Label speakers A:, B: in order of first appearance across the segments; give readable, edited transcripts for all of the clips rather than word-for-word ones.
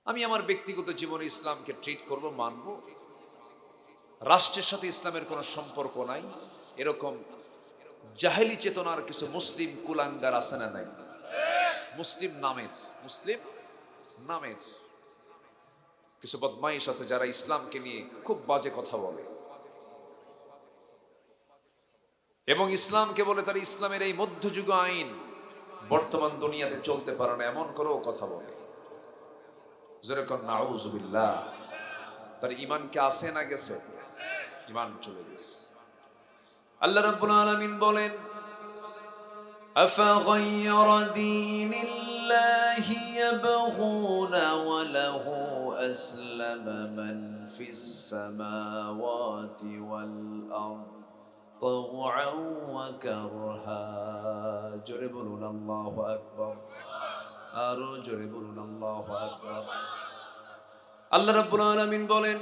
A: আমি আমার ব্যক্তিগত জীবনে ইসলামকে ট্রিট করব, মানব। রাষ্ট্রের সাথে ইসলামের কোনো সম্পর্ক নাই, এরকম জাহেলি চেতনার কিছু মুসলিম কুলাঙ্গার আছে না নাই? মুসলিম নামের কিছু বদমাইশ আছে যারা ইসলামকে নিয়ে খুব বাজে কথা বলে এবং ইসলামকে বলে তারা ইসলামের এই মধ্যযুগ আইন বর্তমান দুনিয়াতে চলতে পারে না, এমন করেও কথা বলে। যেরকম নাউজুবিল্লাহ, তার ইমানকে আসে না গেছে? ইমান চলে গেছে। আল্লাহ রাব্বুল আলামিন বলেন, আফাগায়রা দীনিল্লাহি ইয়াবগুনা ওয়া লাহু আসলামা মান ফিস সামাওয়াতি ওয়াল আরদ তাওআন ওয়া কারহা। জোরে বলুন আল্লাহু আকবার। আরো জোরে বলুন আল্লাহু আকবার। আল্লাহ রাব্বুল আলামিন বলেন,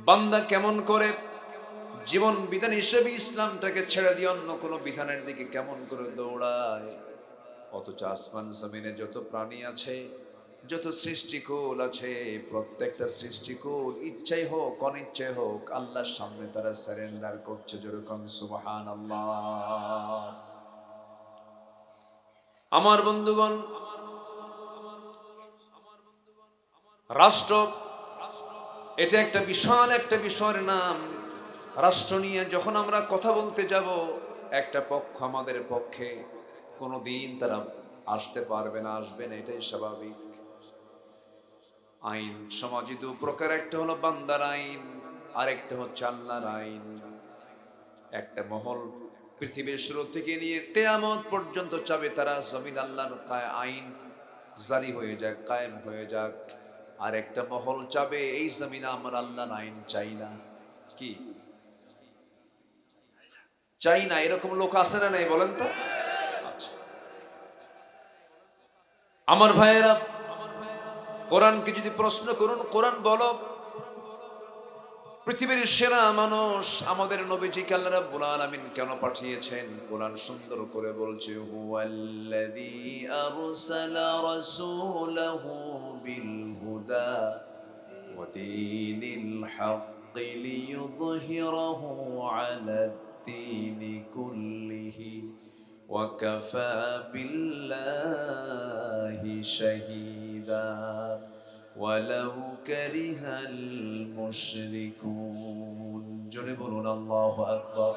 A: বান্দা কেমন করে জীবন বিধান হিসেবে ইসলামটাকে ছেড়ে দিয়ে অন্য কোনো বিধানের দিকে কেমন করে দৌড়ায়, অথচ আসমান জমিনে যত প্রাণী আছে, যত সৃষ্টিকুল আছে, প্রত্যেকটা সৃষ্টিকুল ইচ্ছাই হোক অনিচ্ছাই হোক আল্লাহর সামনে তারা সারেন্ডার করছে। যেরকম সুবহানাল্লাহ। আমার বন্ধুগণ, রাষ্ট্র এটা একটা বিশাল একটা বিষয়ের নাম। রাষ্ট্র নিয়ে যখন আমরা কথা বলতে যাব, একটা পক্ষ আমাদের পক্ষে কোনোদিন তারা আসতে পারবে না, আসবে না, এটাই স্বাভাবিক। আইন সমাজে দু প্রকার, একটা হলো বান্দার আইন, আরেকটা হচ্ছে আল্লাহর আইন। একটা মহল পৃথিবীর শুরু থেকে নিয়ে কিয়ামত পর্যন্ত চাবে তারা জমিন আল্লাহর আইন জারি হয়ে যাক, কায়েম হয়ে যাক। আর একটা মহল চাবে এই জমিনে আমার আল্লাহর আইন চাই না। কি চাই না? এরকম লোক আছে না নাই বলেন তো? আচ্ছা, আমার ভাইয়েরা, কোরআনকে যদি প্রশ্ন করুন, কোরআন বলো পৃথিবীর সেরা মানুষ আমাদের নবীজিকে আল্লাহ রাব্বুল আলামিন কেন পাঠিয়েছেন? কোরআন সুন্দর করে বলছে, হুয়াল্লাযী আরসালা রাসূলাহু বিল হুদা ওয়া দীনিল হাক্কি লিইয়ুযহিরাহু আলাদ-দীনি কুল্লিহি ওয়া কাফা বিল্লাহি শাহীদা ওয়ালাউ কারিহাল মুশরিকুন। জোরে বলুন আল্লাহু আকবার।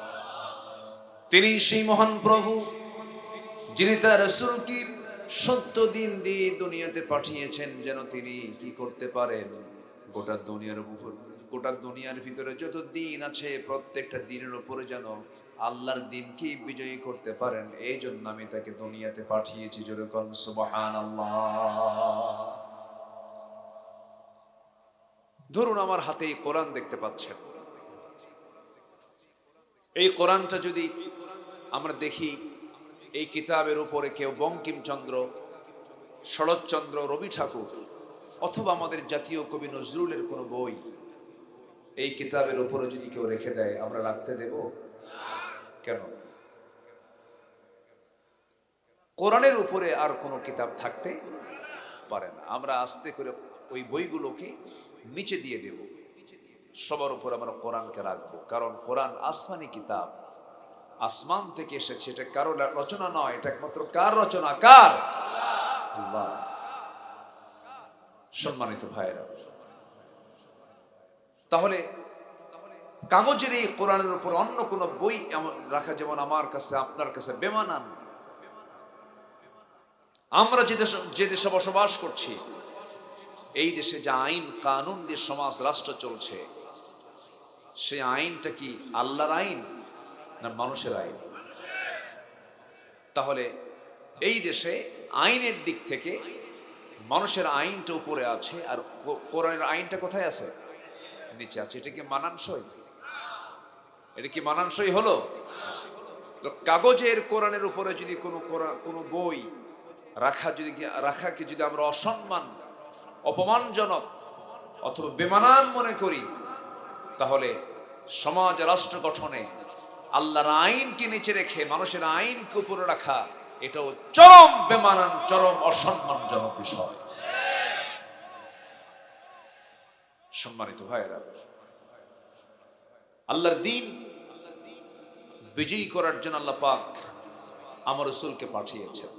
A: তিনি সেই মহান প্রভু যিনি তার রাসূলকে সত্য দিন দিয়ে দুনিয়াতে পাঠিয়েছেন, যেন তিনি কি করতে পারেন, গোটা দুনিয়ার ভিতরে যত দিন আছে প্রত্যেকটা দিনের উপরে যেন আল্লাহর দিনকে বিজয়ী করতে পারেন। এই জন্য আমি তাকে দুনিয়াতে পাঠিয়েছি। জোরে বলুন সুবহানাল্লাহ। ধরুন আমার হাতে এই কোরআন দেখতে পাচ্ছেন। এই কোরআনটা যদি আমরা দেখি, এই কিতাবের উপরে কেউ বঙ্কিমচন্দ্র, শরৎচন্দ্র, রবি ঠাকুর অথবা আমাদের জাতীয় কবি নজরুলের কোনো বই এই কিতাবের উপরে যদি কেউ রেখে দেয়, আমরা রাখতে দেব? কেন? কোরআনের উপরে আর কোনো কিতাব থাকতে পারে না। আমরা আস্তে করে ওই বইগুলোকে নিচে দিয়ে দেব, সবার উপর আমরা কোরআনকে রাখবো। কারণ কোরআন আসমানি কিতাব, আসমান থেকে এসেছে। এটা কারো রচনা নয়, এটা একমাত্র কার রচনা? কার? আল্লাহ। সম্মানিত ভাইয়েরা, তাহলে কাগজের এই কোরআনের উপর অন্য কোন বই রাখা যেমন আমার কাছে আপনার কাছে বেমানান। আমরা যে দেশে বসবাস করছি, এই দেশে যে আইন কানুন দিয়ে সমাজ রাষ্ট্র চলছে, সেই আইনটা কি আল্লাহর আইন না মানুষের আইন? তাহলে এই দেশে আইনের দিক থেকে মানুষের আইনটা উপরে আছে, আর কোরআনের আইনটা কোথায় আছে? নিচে আছে। এটা কি মানানসই? এটা কি মানানসই হলো? কাগজের কোরআনের উপরে যদি কোনো বই রাখাকে যদি আমরা অসম্মান, অপমানজনক অথবা বেমানান মনে করি, তাহলে সমাজ রাষ্ট্র গঠনে আল্লাহর আইনকে নিচে রেখে মানুষের আইনকে উপরে রাখা, এটাও চরম বেমানান, চরম অসম্মানজনক বিষয়। সম্মানিত ভাইয়েরা, আল্লাহর দ্বীন বিজয়ী করার জন্য আল্লাহ পাক আমার রাসূলকে পাঠিয়েছেন।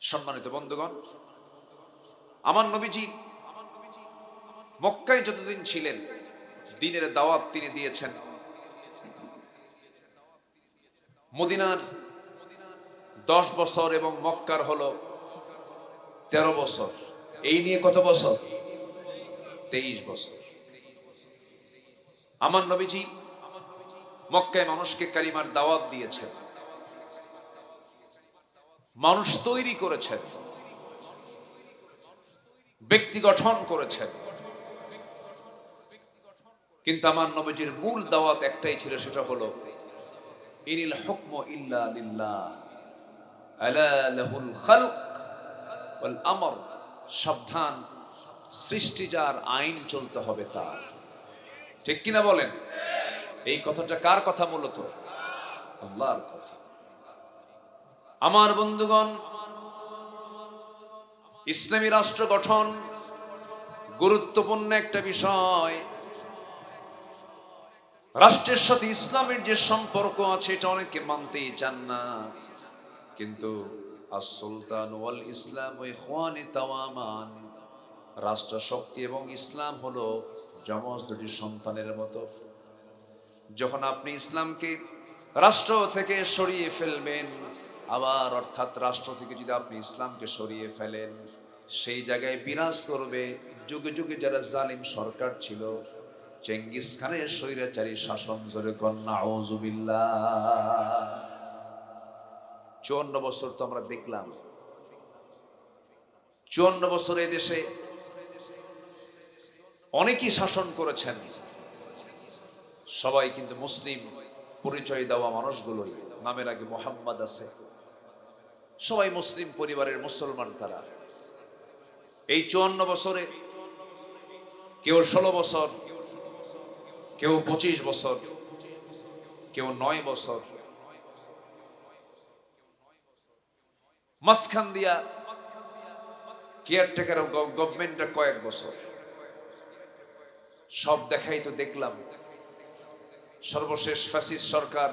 A: সম্মানিত বন্ধুগণ, আমার নবীজি মক্কায় যতদিন ছিলেন দ্বীনের দাওয়াত তিনি দিয়েছেন। মদিনার 10 বছর এবং মক্কার হলো 13 বছর। এই নিয়ে কত বছর? 23 বছর। আমার নবীজি মক্কায় মানুষকে কালিমার দাওয়াত দিয়েছেন, মানুষ তৈরি করেছেন, ব্যক্তি গঠন করেছেন। কিন্তু আমার নবীজির মূল দাওয়াত একটাই ছিল, সেটা হলো ইনিল হুকমু ইল্লা লিল্লাহ আলা লাহুল খালক ওয়াল আমর। সাবধান, সৃষ্টি যার, আইন চলতে হবে তার। ঠিক কিনা বলেন? এই কথাটা কার কথা? মূলত আল্লাহর কথা। আমার বন্ধুগণ, ইসলামী রাষ্ট্র গঠন গুরুত্বপূর্ণ একটা বিষয়। রাষ্ট্রের সাথে ইসলামের যে সম্পর্ক আছে এটা অনেকে মানতেই চান না, কিন্তু আস-সুলতান ওয়াল ইসলাম ইখওয়ানি তাওয়ামান। রাষ্ট্র শক্তি এবং ইসলাম হলো যমজ দুটি সন্তানের মতো। যখন আপনি ইসলামকে রাষ্ট্র থেকে সরিয়ে ফেলবেন, আবার অর্থাৎ রাষ্ট্র থেকে যদি আপনি ইসলামকে সরিয়ে ফেলেন, সেই জায়গায় বিরাজ করবে যুগে যুগে যারা জালিম সরকার ছিল, চেঙ্গিস খানের স্বৈরাচারী শাসন। জোরে কর নাউযুবিল্লাহ। 54 বছর তো আমরা দেখলাম। 54 বছর এই দেশে অনেকেই শাসন করেছেন, সবাই কিন্তু মুসলিম পরিচয় দেওয়া মানুষগুলোই। নামের আগে মোহাম্মদ আছে, সবাই মুসলিম পরিবারের মুসলমান। তারা এই 54 বছরে কেউ 16 বছর, কেউ 25 বছর, কেউ 9 বছর, মাঝখান দিয়া কেয়ারটেকার গভর্নমেন্টটা কয়েক বছর। সব দেখাই তো দেখলাম। সর্বশেষ ফ্যাসিস্ট সরকার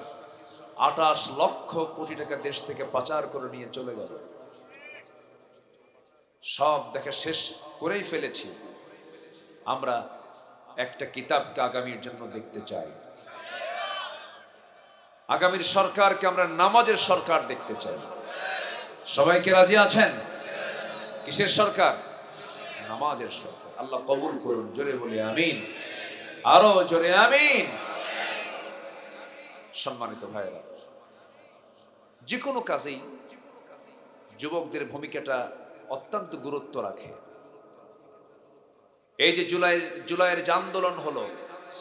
A: 28 লক্ষ কোটি টাকা দেশ থেকে পাচার করে নিয়ে চলে গেল। সব দেখা শেষ করেই ফেলেছি। আমরা একটা কিতাবকে আগামীর জন্য দেখতে চাই। আগামীর সরকারকে আমরা নামাজের সরকার দেখতে চাই। সবাইকে রাজি আছেন? কিসের সরকার? নামাজের সরকার। আল্লাহ কবুল করুন। জোরে বলি আমিন। আরো জোরে আমিন। সম্মানিত ভাইরা, যে কোনো কাজেই যুবকদের ভূমিকাটা অত্যন্ত গুরুত্ব রাখে। এই যে জুলাইয়ের যে আন্দোলন হলো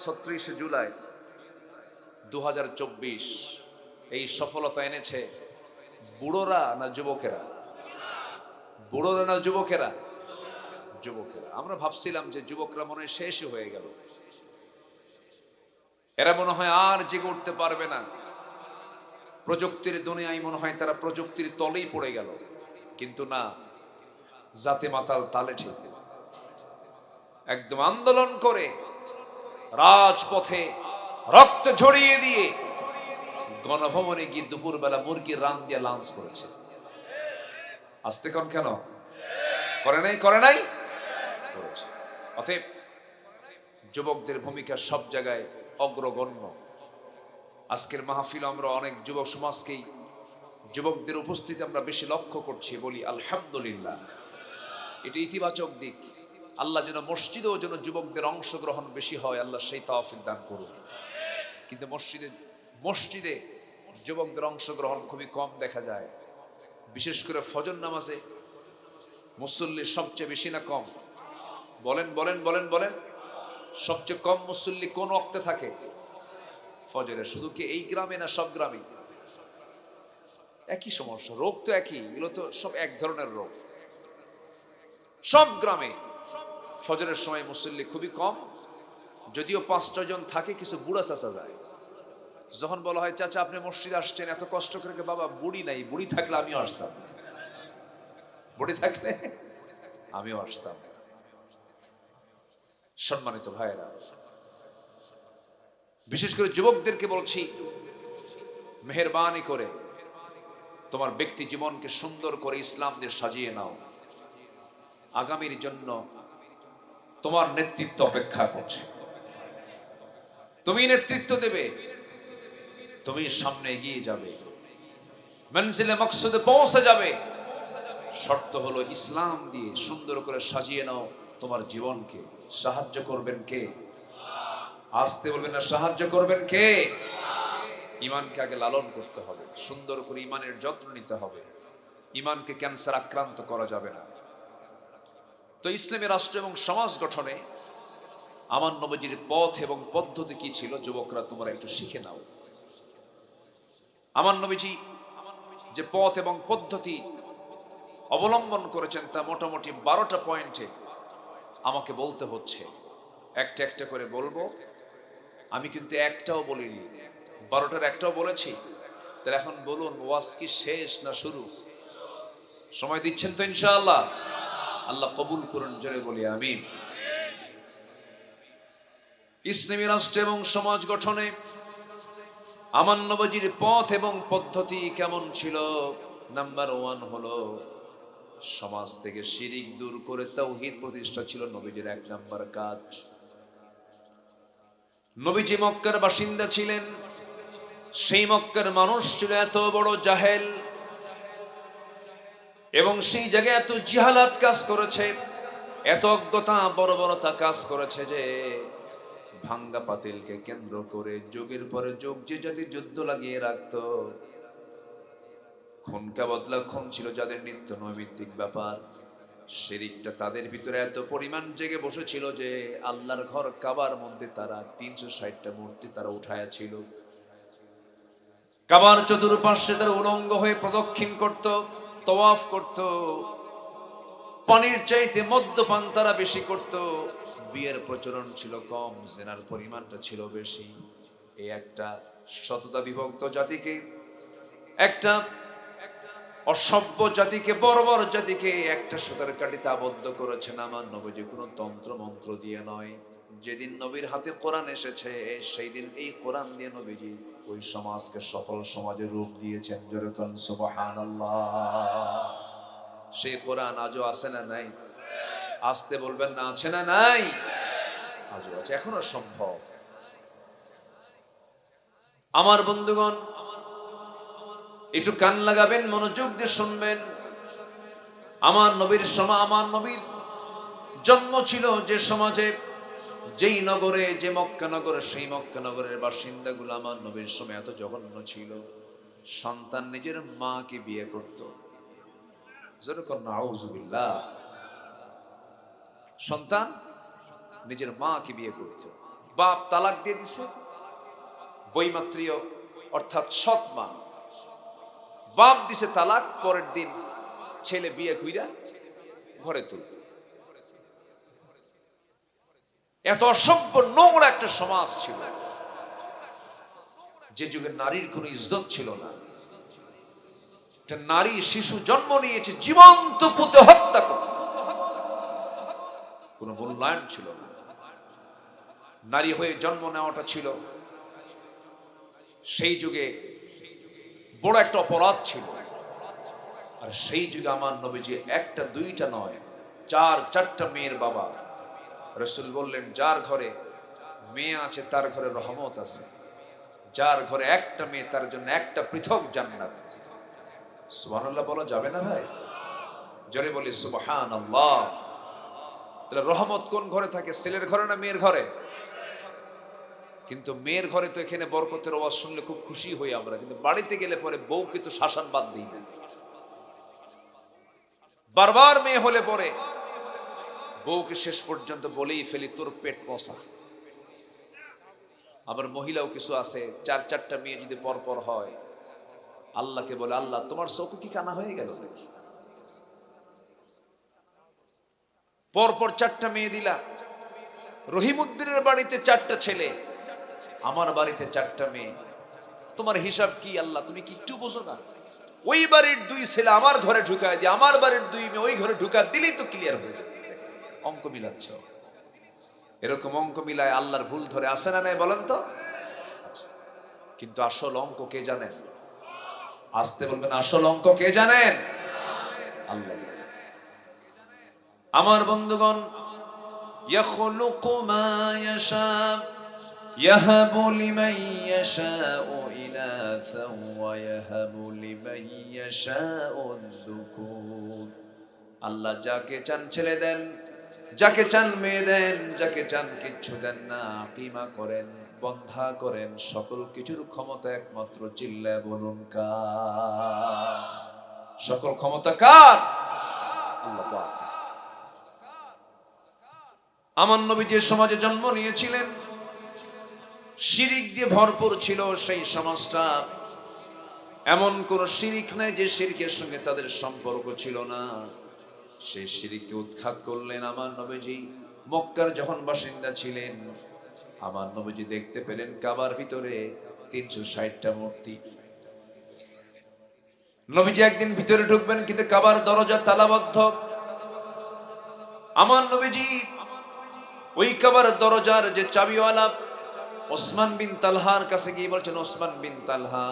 A: 36 জুলাই 2024, এই সফলতা এনেছে বুড়োরা না যুবকেরা? বুড়োরা না যুবকেরা? যুবকেরা। আমরা ভাবছিলাম যে যুবকরা মনে হয় শেষই হয়ে গেল, এরা মনে হয় আর জেগে উঠতে পারবে না, প্রযুক্তির দুনিয়ায় মনে হয় তারা প্রযুক্তির তলেই পড়ে গেল। কিন্তু না, জাতে মাতাল তালে ঠিক। একদম আন্দোলন করে রাজপথে রক্ত ঝরিয়ে দিয়ে গণভবনে গিয়ে দুপুরবেলা মুরগির রান দিয়ে লাঞ্চ করেছে। আসতে কোন কেন করে নাই? করে নাই, করেছে। অতএব যুবকদের ভূমিকা সব জায়গায় অগ্রগণ্য। আজকের মাহফিল আমরা অনেক যুবক সমাজকেই, যুবকদের উপস্থিতি আমরা বেশি লক্ষ্য করছি। বলি আলহামদুলিল্লাহ, এটা ইতিবাচক দিক। আল্লাহ যেন মসজিদেও যেন যুবকদের অংশগ্রহণ বেশি হয়, আল্লাহ সেই তৌফিক দান করুন। কিন্তু মসজিদে যুবকদের অংশগ্রহণ খুবই কম দেখা যায়। বিশেষ করে ফজর নামাজে মুসল্লি সবচেয়ে বেশি না কম? বলেন বলেন বলেন বলেন। সবচেয়ে কম মুসল্লি কোন ওয়াক্তে থাকে? ফজরে। শুধু কি এই গ্রামে না সব গ্রামে? একই সমস্যা, রোগ তো একই, এগুলো তো সব এক ধরনের রোগ। সব গ্রামে ফজরের সময় মুসল্লি খুবই কম। যদিও 5-6 জন থাকে, কিছু বুড়া চাচা যায়। যখন বলা হয় চাচা আপনি মসজিদে আসছেন এত কষ্ট করে, বাবা বুড়ি নাই, বুড়ি থাকলে আমিও আসতাম, বুড়ি থাকলে আমিও আসতাম। সম্মানিত ভাইয়েরা, বিশেষ করে যুবকদেরকে বলছি, মেহেরবানি করে তোমার ব্যক্তি জীবনকে সুন্দর করে ইসলাম দিয়ে সাজিয়ে নাও। আগামীর জন্য তোমার নেতৃত্ব অপেক্ষা করছে। তুমি নেতৃত্ব দেবে, তুমি সামনে এগিয়ে যাবে, মঞ্জিলে মকসদে পৌঁছে যাবে। শর্ত হলো ইসলাম দিয়ে সুন্দর করে সাজিয়ে নাও তোমার জীবনকে। সাহায্য করবেন কে? আসতে বলবেন না, সাহায্য করবেন কে? ইমানকে আগে লালন করতে হবে, সুন্দর করে ইমানের যত্ন নিতে হবে। ইমানকে ক্যান্সার আক্রান্ত করা যাবে না। তো ইসলামী রাষ্ট্র এবং সমাজ গঠনে আমার নবীজির পথ এবং পদ্ধতি কি ছিল, যুবকরা তোমরা একটু শিখে নাও। আমার নবীজি যে পথ এবং পদ্ধতি অবলম্বন করেছেন তা মোটামুটি 12টা পয়েন্টে আমাকে বলতে হচ্ছে। একটা একটা করে বলবো। আমি কিন্তু একটাও বলিনি, 12টার একটাও বলেছি। তাহলে এখন বলুন, ওয়াজ কি শেষ না শুরু? সময় দিচ্ছেন তো ইনশাআল্লাহ? আল্লাহ কবুল করুন, জোরে বলি আমিন। ইসলামী রাষ্ট্র এবং সমাজ গঠনে আমার নবীজির পথ এবং পদ্ধতি কেমন ছিল? নাম্বার 1 হলো সমাজ থেকে শিরিক দূর করে তাওহীদ প্রতিষ্ঠা ছিল নবীজির 1 নাম্বার কাজ। নবীজি মক্কার বাসিন্দা ছিলেন। সেই মক্কার মানুষ ছিল এত বড় জাহেল, এবং সেই জায়গায় এত জিহালাত কাজ করেছে, এত অজ্ঞতা বর্বরতা কাজ করেছে যে ভাঙ্গা পাতিলকে কেন্দ্র করে যুগের পরে যুগ যে জাতি যুদ্ধ লাগিয়ে রাখত। খুনকা বদলা খুন ছিল যাদের নিত্য নৈমিত্তিক ব্যাপার। শিরিকটা তাদের ভিতরে এত পরিমাণ জেগে বসেছিল যে আল্লাহর ঘর কাবার মধ্যে তারা 360টা মূর্তি তারা উঠায়া ছিল। কাবার চতুর্পার্শ্বে তারা উলঙ্গ হয়ে প্রদক্ষিণ করত, তওয়াফ করত। পানির চাইতে মদ্যপান তারা বেশি করত। বিয়ের প্রচলন ছিল কম, জিনার পরিমাণটা ছিল বেশি। এই একটা সততা বিভক্ত জাতিকে, একটা অসভ্য জাতিকে, বর্বর জাতিকে একটা সুতার কাঠিতে আবদ্ধ করেছেন আমার নবীজি কোনো তন্ত্র মন্ত্র দিয়ে নয়। যেদিন নবীর হাতে কোরআন এসেছে সেই দিন এই কোরআন দিয়ে নবীজি ওই সমাজকে সফল সমাজের রূপ দিয়েছেন। যেরকম সুবহানাল্লাহ। সেই কোরআন আজও আছে না নাই? আসতে বলবেন না, আছে না নাই? আজও আছে, এখনো সম্ভব। আমার বন্ধুগণ, একটু কান লাগাবেন, মনোযোগ দিয়ে শুনবেন। আমার নবীর জন্ম ছিল যে সমাজে, যেই নগরে, যে মক্কা নগরে, সেই মক্কা নগরের বাসিন্দাগুলো আমার নবীর সময় এত জঘন্য ছিল, সন্তান নিজের মাকে বিয়ে করত। যেরকম নাউজুবিল্লাহ, সন্তান নিজের মাকে বিয়ে করত। বাপ তালাক দিয়ে দিছে, বৈমাত্রীয় অর্থাৎ সৎ মা, বাপ দিছে তালাক, পরের দিন ছেলে বিয়ে কইরা ঘরে তুলত। এত অসভ্য নোংরা একটা সমাজ ছিল। যে যুগে নারীর কোনো ইজ্জত ছিল না। একটা নারী শিশু জন্ম নিয়েছে, জীবন্ত পুঁতে হত্যা করত, কোনো মূল্যায়ন ছিল না। নারী হয়ে জন্ম নেওয়াটা ছিল সেই যুগে বড় একটা অপরাধ ছিল। আর সেই যুগে আমার নবীজি একটা দুইটা নয়, 4-4টা মেয়ের বাবা। রাসূল বললেন, যার ঘরে মেয়ে আছে তার ঘরে রহমত আছে, যার ঘরে একটা মেয়ে তার জন্য একটা পৃথক জান্নাত। সুবহানাল্লাহ বলা যাবে না ভাই? জোরে বলি সুবহানাল্লাহ। তাহলে রহমত কোন ঘরে থাকে? ছেলের ঘরে না মেয়ের ঘরে? কিন্তু মেয়ের ঘরে তো এখানে বরকতের আওয়াজ শুনলে খুব খুশি হই আমরা, কিন্তু বাড়িতে গেলে পরে বউকে তো শাসন বাদ দিই না। বারবার মেয়ে হলে পরে বউকে শেষ পর্যন্ত বলেই ফেলি, তোর পেট পচা। আবার মহিলাও কিছু আছে, 4-4টা মেয়ে যদি পরপর হয়, আল্লাহকে বলে, আল্লাহ তোমার চোখ কি কানা হয়ে গেল নাকি? পরপর 4টা মেয়ে দিলা। রহিমউদ্দিনের বাড়িতে 4টা ছেলে, আমার বাড়িতে 4টা মেয়ে। তোমার হিসাব কি আল্লাহ? তুমি কি একটু বোঝো না? ওই বাড়ির 2 ছেলে আমার ঘরে ঢুকায় দিয়ে আমার বাড়ির 2 মেয়ে ওই ঘরে ঢুকা দিলেই তো ক্লিয়ার হয়ে যাবে। অঙ্ক মিলাচ্ছ। এরকম অঙ্ক মিলায় আল্লাহর ভুল ধরে আসে না নাই বলেন তো? কিন্তু আসল অঙ্ক কে জানেন? আসতে বলবেন, আসল অঙ্ক কে জানেন? আল্লাহ জানেন। আমার বন্ধুগণ, ইয়াখলুকু মা ইয়াশা ইয়াহাবু লিমান ইয়াশাউ ইনাসাও ওয়া ইয়াহাবু লিমান ইয়াশাউ যুকুর। আল্লাহ যাকে চান ছেলে দেন, যাকে চান মেয়ে দেন, যাকে চান কিচ্ছু দেন না, কিমা করেন, বন্ধা করেন। সকল কিছুর ক্ষমতা একমাত্র চিল্লায় বলুন কার? সকল ক্ষমতা কার? আল্লাহ পাক। আমার নবী যে সমাজে জন্ম নিয়েছিলেন শিরিক দিয়ে ভরপুর ছিল, সেই সমাজটা এমন কোন শিরিক নাই যে শিরকের সঙ্গে তাদের সম্পর্ক ছিল না। সেই শিরিককে উৎখাত করলেন আমার নবীজি। মক্কার যখন বাসিন্দা ছিলেন, আমার নবীজি দেখতে পেলেন কাবার ভিতরে 360টা মূর্তি। নবীজি একদিন ভিতরে ঢুকবেন, কিন্তু কাবার দরজা তালাবদ্ধ। আমার নবীজি ওই কাবার দরজার যে চাবিওয়ালা ওসমান বিন তালহার কাছে গিয়ে বলছেন, ওসমান বিন তালহা,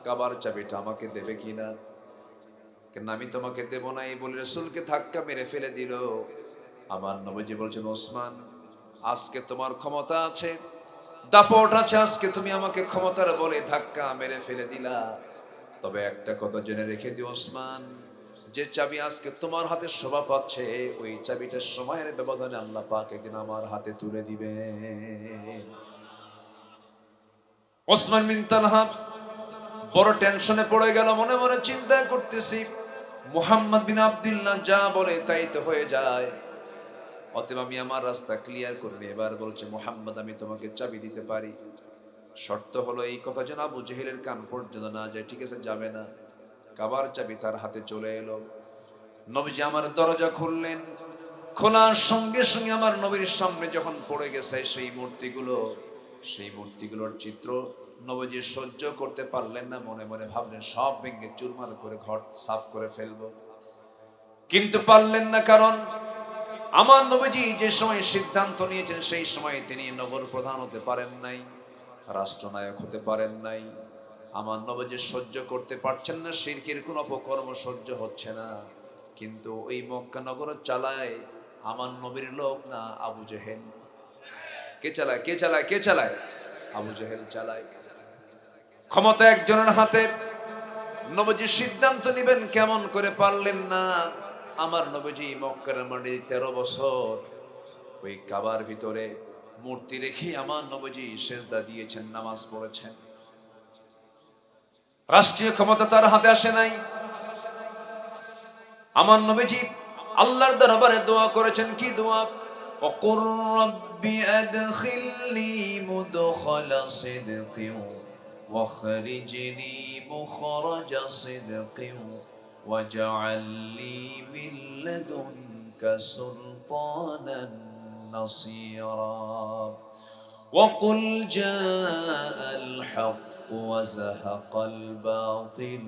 A: কাবার চাবিটা আমাকে দেবে কিনা? কেন আমি তোমাকে দেব না এই বলে রাসূলকে ধাক্কা মেরে ফেলে দিল। আমার নবীজি বলছেন, ওসমান, আজকে তোমার ক্ষমতা আছে, দাপট আছে, আজকে তুমি আমাকে ক্ষমতার বলে ধাক্কা মেরে ফেলে দিলা। তবে একটা কথা জেনে রেখে দিও ওসমান, যে চাবি আজকে তোমার হাতে শোভা পাচ্ছে, ওই চাবিটা সময়ের ব্যবধানে আল্লাহ পাক একদিন আমার হাতে তুলে দিবে। ওসমান বিন তালহা বড় টেনশনে পড়ে গেল, মনে মনে চিন্তা করতেছি, মুহাম্মদ বিন আব্দুল্লাহ যা বলে তাই তো হয়ে যায়, অতএব আমি আমার রাস্তা ক্লিয়ার করে নিই। এবার বলছে, মুহাম্মদ, আমি তোমাকে চাবি দিতে পারি, শর্ত হলো এই কথা যেন আবু জেহেলের কান পর্যন্ত না যায়। ঠিক আছে, যাবে না। কাবার চাবি তার হাতে চলে এলো। নবীজি আমার দরজা খুললেন। খোলার সঙ্গে সঙ্গে আমার নবীর সামনে যখন পড়ে গেছে সেই মূর্তিগুলোর চিত্র, নবীজি সহ্য করতে পারলেন না। মনে মনে ভাবলেন সব ভেঙে চুরমার করে ঘর সাফ করে ফেলবো, কিন্তু পারলেন না। কারণ আমার নবীজি যে সময় সিদ্ধান্ত নিয়েছেন সেই সময় তিনি নগর প্রধান হতে পারেন নাই, রাষ্ট্রনায়ক হতে পারেন নাই। আমার নবীজি সহ্য করতে পারছেন না, শিরকের কোন অপকর্ম সহ্য হচ্ছে না। কিন্তু ওই মক্কা নগর চালায় আমার নবীর লোক না, আবু জেহেল। কে চালায়? কে চালায়? কে চালায়? আবু জেহেল চালায়। ক্ষমতা একজনের হাতে। নবীজি সিদ্ধান্ত নেবেন কেমন করে, পারলেন না। আমার নবীজি মক্কার মাটি 13 বছর ওই কাবার ভিতরে মূর্তি রেখে আমার নবীজি সেজদা দিয়েছেন, নামাজ পড়েছেন। রাষ্ট্রীয় ক্ষমতা তার হাতে আসে নাই। আমার নবীজি আল্লাহর দরবারে দোয়া করেছেন। কি দোয়া? ওয়াকুর রাব্বি আদখিলনি মুদখালা সিদকিন ওয়াখরিজনি মুখরাজা সিদকিন ওয়াজআল লি মিন লাদুনকা সুলতানান নাসীরা ওয়াকুল জাআল হক ওয়াজাহাকাল বাতিল